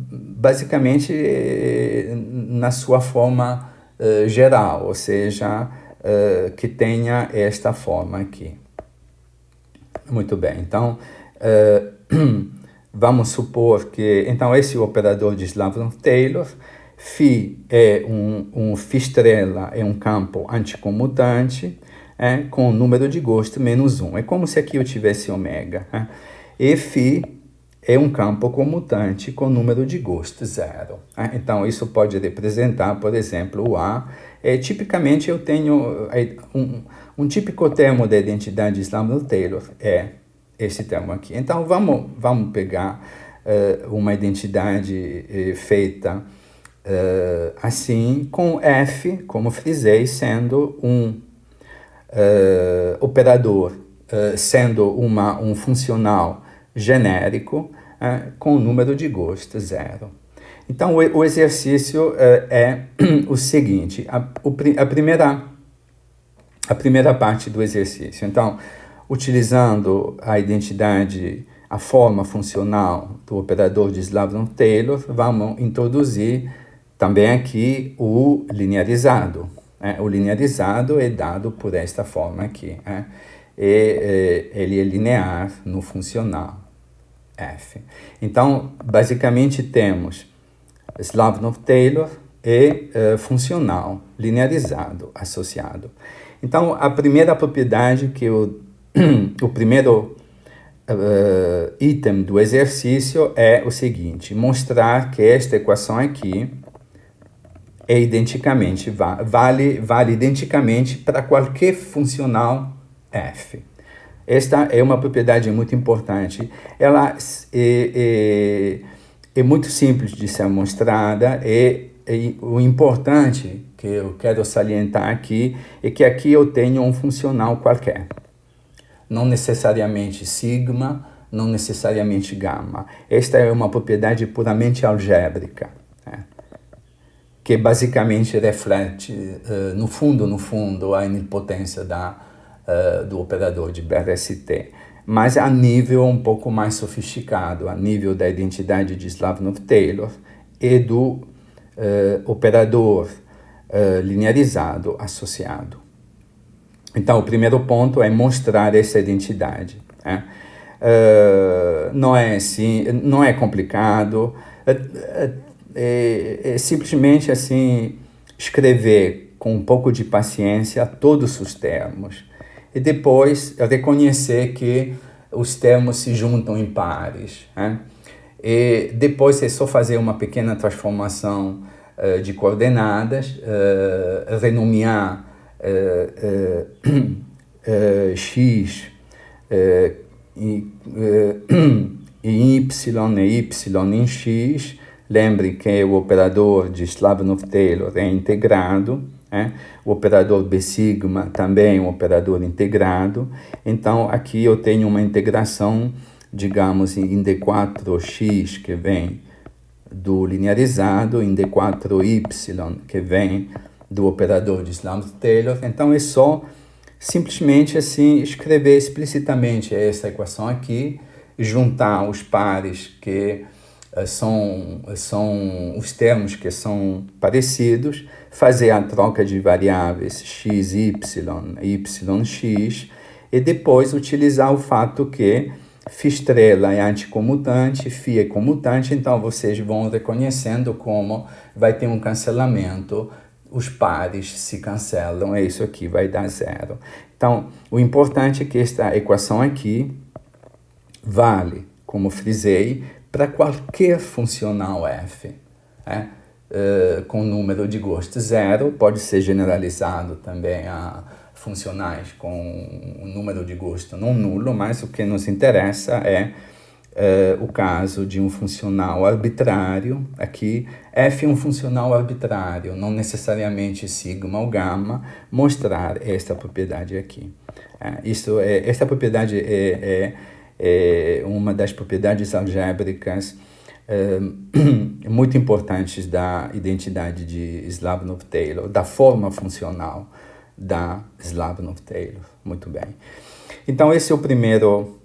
[SPEAKER 1] basicamente, na sua forma geral, ou seja, que tenha esta forma aqui. Muito bem, então, vamos supor que, então, esse operador de Slavnov-Taylor, Φ é um Φ-estrela, é um campo anticomutante, com número de Ghost menos 1. É como se aqui eu tivesse ômega. E Φ é um campo comutante com número de Ghost zero. Então, isso pode representar, por exemplo, o A. Tipicamente, eu tenho um típico termo da identidade de Slavnov-Taylor, esse termo aqui. Então, vamos pegar uma identidade feita assim, com F, como frisei, sendo um operador, sendo um funcional genérico, com o número de gosto 0. Então, o exercício é o seguinte, a primeira parte do exercício. Então, utilizando a identidade, a forma funcional do operador de Slavnov-Taylor, vamos introduzir também aqui o linearizado. O linearizado é dado por esta forma aqui. Ele é linear no funcional F. Então, basicamente temos Slavnov-Taylor e funcional linearizado associado. Então, a primeira propriedade que o primeiro item do exercício é o seguinte: mostrar que esta equação aqui é identicamente, vale identicamente para qualquer funcional f. Esta é uma propriedade muito importante. Ela é muito simples de ser mostrada e o importante que eu quero salientar aqui é que aqui eu tenho um funcional qualquer. Não necessariamente sigma, não necessariamente gama. Esta é uma propriedade puramente algébrica, que basicamente reflete, no fundo, a nilpotência do operador de BRST, mas a nível um pouco mais sofisticado, a nível da identidade de Slavnov-Taylor e do operador linearizado associado. Então, o primeiro ponto é mostrar essa identidade. Não é complicado, é simplesmente assim escrever com um pouco de paciência todos os termos e depois reconhecer que os termos se juntam em pares. E depois é só fazer uma pequena transformação de coordenadas, renomear x em y e y em x. Lembre que o operador de Slavnov-Taylor é integrado, o operador B sigma também é um operador integrado. Então, aqui eu tenho uma integração, digamos, em D4x, que vem do linearizado, em D4y, que vem do operador de Slavnov-Taylor. Então, é só simplesmente assim escrever explicitamente essa equação aqui, juntar os pares que são os termos que são parecidos, fazer a troca de variáveis x, y, y, x, e depois utilizar o fato que φ estrela é anticomutante, φ é comutante, então vocês vão reconhecendo como vai ter um cancelamento, os pares se cancelam, é isso aqui, vai dar 0. Então, o importante é que esta equação aqui vale, como frisei, para qualquer funcional f, com número de gosto 0, pode ser generalizado também a funcionais com um número de gosto não nulo, mas o que nos interessa é o caso de um funcional arbitrário. Aqui, f é um funcional arbitrário, não necessariamente sigma ou gama, mostrar esta propriedade aqui. Esta propriedade é uma das propriedades algébricas muito importantes da identidade de Slavnov-Taylor, da forma funcional da Slavnov-Taylor. Muito bem. Então, esse é o primeiro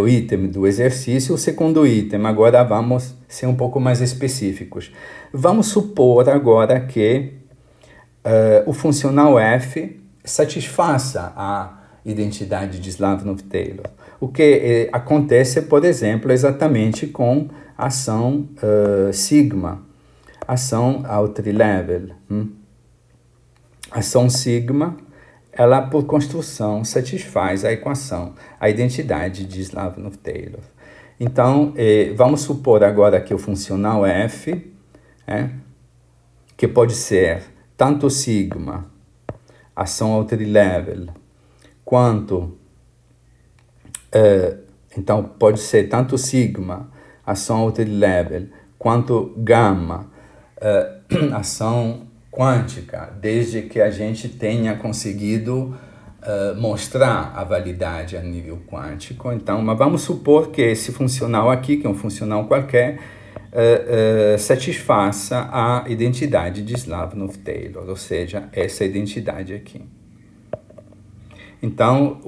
[SPEAKER 1] item do exercício. O segundo item, agora vamos ser um pouco mais específicos. Vamos supor agora que o funcional f satisfaça a identidade de Slavnov-Taylor. O que acontece, por exemplo, exatamente com a ação sigma, ação ao trilevel. A ação sigma, ela por construção satisfaz a equação, a identidade de Slavnov-Taylor. Então, vamos supor agora que o funcional f, que pode ser tanto sigma, ação ao trilevel, quanto, então pode ser tanto sigma, ação ao trilevel, quanto gama, ação quântica, desde que a gente tenha conseguido mostrar a validade a nível quântico. Então, mas vamos supor que esse funcional aqui, que é um funcional qualquer, satisfaça a identidade de Slavnov-Taylor, ou seja, essa identidade aqui. Então,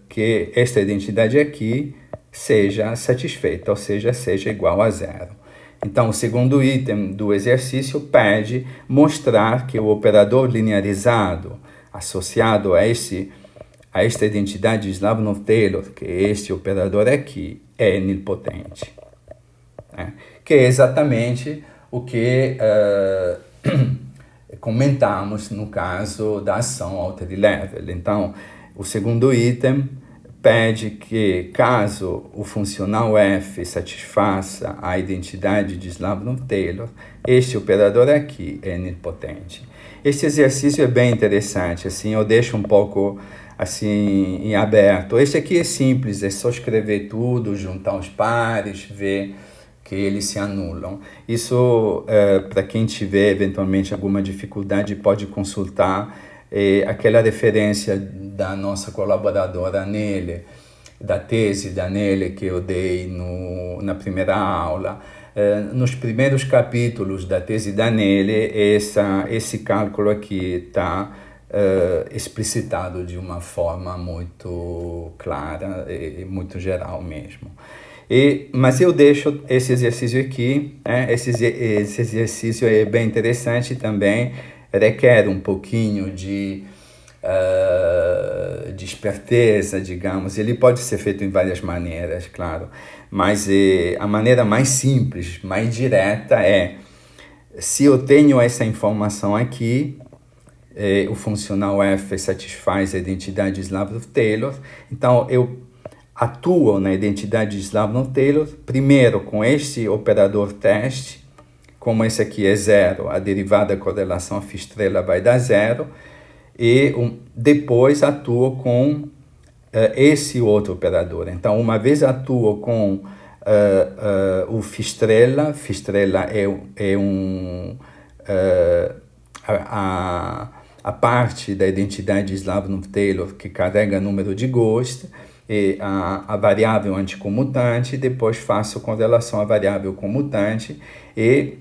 [SPEAKER 1] que esta identidade aqui seja satisfeita, ou seja igual a zero. Então, o segundo item do exercício pede mostrar que o operador linearizado associado a esta identidade de Slavnov-Taylor, que é este operador aqui, é nilpotente. Né? Que é exatamente o que comentamos no caso da ação Alter Level. Então, o segundo item pede que, caso o funcional f satisfaça a identidade de Slavnov-Taylor, este operador aqui é nilpotente. Este exercício é bem interessante, assim, eu deixo um pouco assim em aberto. Este aqui é simples, é só escrever tudo, juntar os pares, ver que eles se anulam. Isso, para quem tiver eventualmente alguma dificuldade, pode consultar aquela referência da nossa colaboradora Nele, da tese da Nele que eu dei na primeira aula. Nos primeiros capítulos da tese da Nele, esse cálculo aqui está explicitado de uma forma muito clara e muito geral mesmo. Mas eu deixo esse exercício aqui, esse exercício é bem interessante também, requer um pouquinho de esperteza, digamos. Ele pode ser feito em várias maneiras, claro, mas a maneira mais simples, mais direta é, se eu tenho essa informação aqui, o funcional f satisfaz a identidade de Slavnov-Taylor, então eu atuo na identidade de Slavnov-Taylor, primeiro com este operador teste, como esse aqui é zero, a derivada da correlação φ' vai dar zero, e depois atuo com esse outro operador. Então, uma vez atuo com o φ' a parte da identidade de Slavnov-Taylor que carrega número de Ghost, e a variável anticomutante, depois faço com relação à variável comutante, e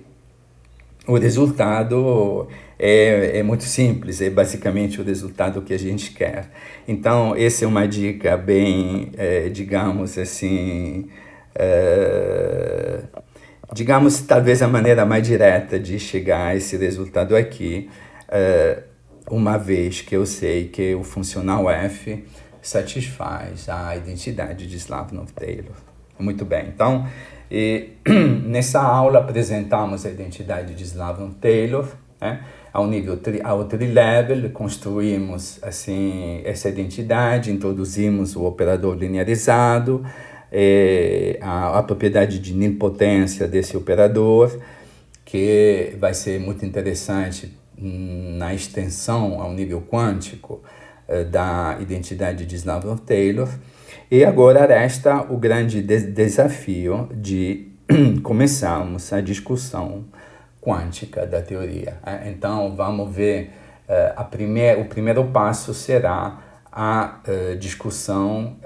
[SPEAKER 1] o resultado é muito simples, é basicamente o resultado que a gente quer. Então, essa é uma dica bem, digamos assim, digamos, talvez a maneira mais direta de chegar a esse resultado aqui, uma vez que eu sei que o funcional f satisfaz a identidade de Slavnov-Taylor. Muito bem, então, nessa aula apresentamos a identidade de Slavnov-Taylor, ao nível level, construímos assim essa identidade, introduzimos o operador linearizado, a propriedade de nilpotência desse operador, que vai ser muito interessante na extensão ao nível quântico da identidade de Slavnov-Taylor. E agora resta o grande desafio de começarmos a discussão quântica da teoria. Então, vamos ver, o primeiro passo será a discussão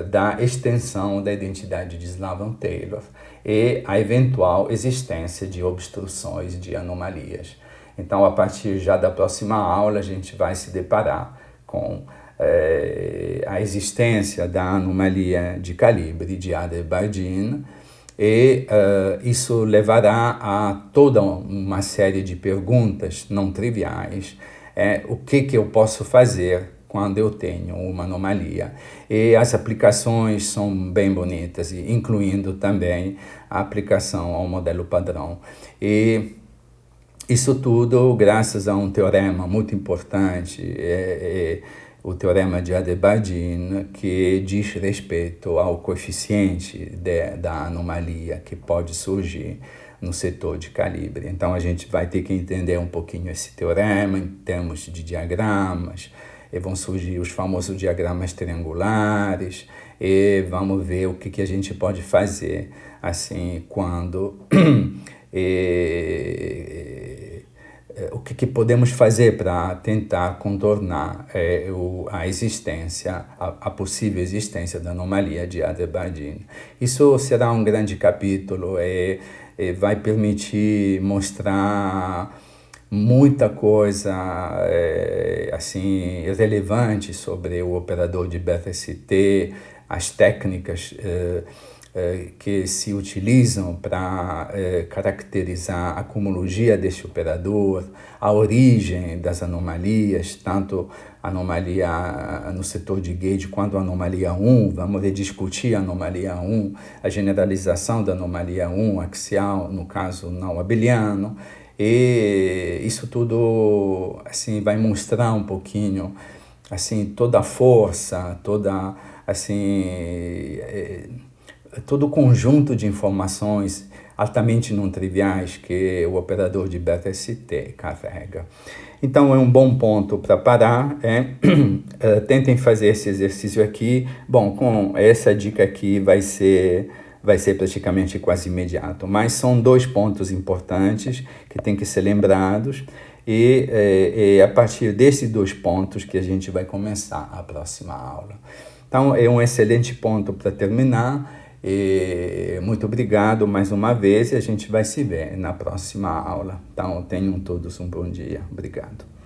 [SPEAKER 1] da extensão da identidade de Slavnov-Taylor e a eventual existência de obstruções, de anomalias. Então, a partir já da próxima aula, a gente vai se deparar com a existência da anomalia de calibre de Adair-Bardeen, e isso levará a toda uma série de perguntas não triviais. O que eu posso fazer quando eu tenho uma anomalia? E as aplicações são bem bonitas, incluindo também a aplicação ao modelo padrão. E isso tudo graças a um teorema muito importante, o teorema de Adair-Bardeen, que diz respeito ao coeficiente da anomalia que pode surgir no setor de calibre. Então, a gente vai ter que entender um pouquinho esse teorema em termos de diagramas, e vão surgir os famosos diagramas triangulares, e vamos ver o que a gente pode fazer assim quando o que podemos fazer para tentar contornar a existência, a possível existência da anomalia de Ader-Bardin. Isso será um grande capítulo e vai permitir mostrar muita coisa assim relevante sobre o operador de BRST, as técnicas que se utilizam para caracterizar a cosmologia deste operador, a origem das anomalias, tanto a anomalia no setor de gauge quanto a anomalia 1, vamos rediscutir a anomalia 1, a generalização da anomalia 1 axial, no caso não abeliano, e isso tudo assim vai mostrar um pouquinho assim toda a força, toda assim todo o conjunto de informações altamente não triviais que o operador de BRST carrega. Então é um bom ponto para parar. Tentem fazer esse exercício aqui. Bom, com essa dica aqui vai ser praticamente quase imediato, mas são 2 pontos importantes que tem que ser lembrados e a partir desses 2 pontos que a gente vai começar a próxima aula. Então é um excelente ponto para terminar. E muito obrigado mais uma vez e a gente vai se ver na próxima aula. Então tenham todos um bom dia. Obrigado.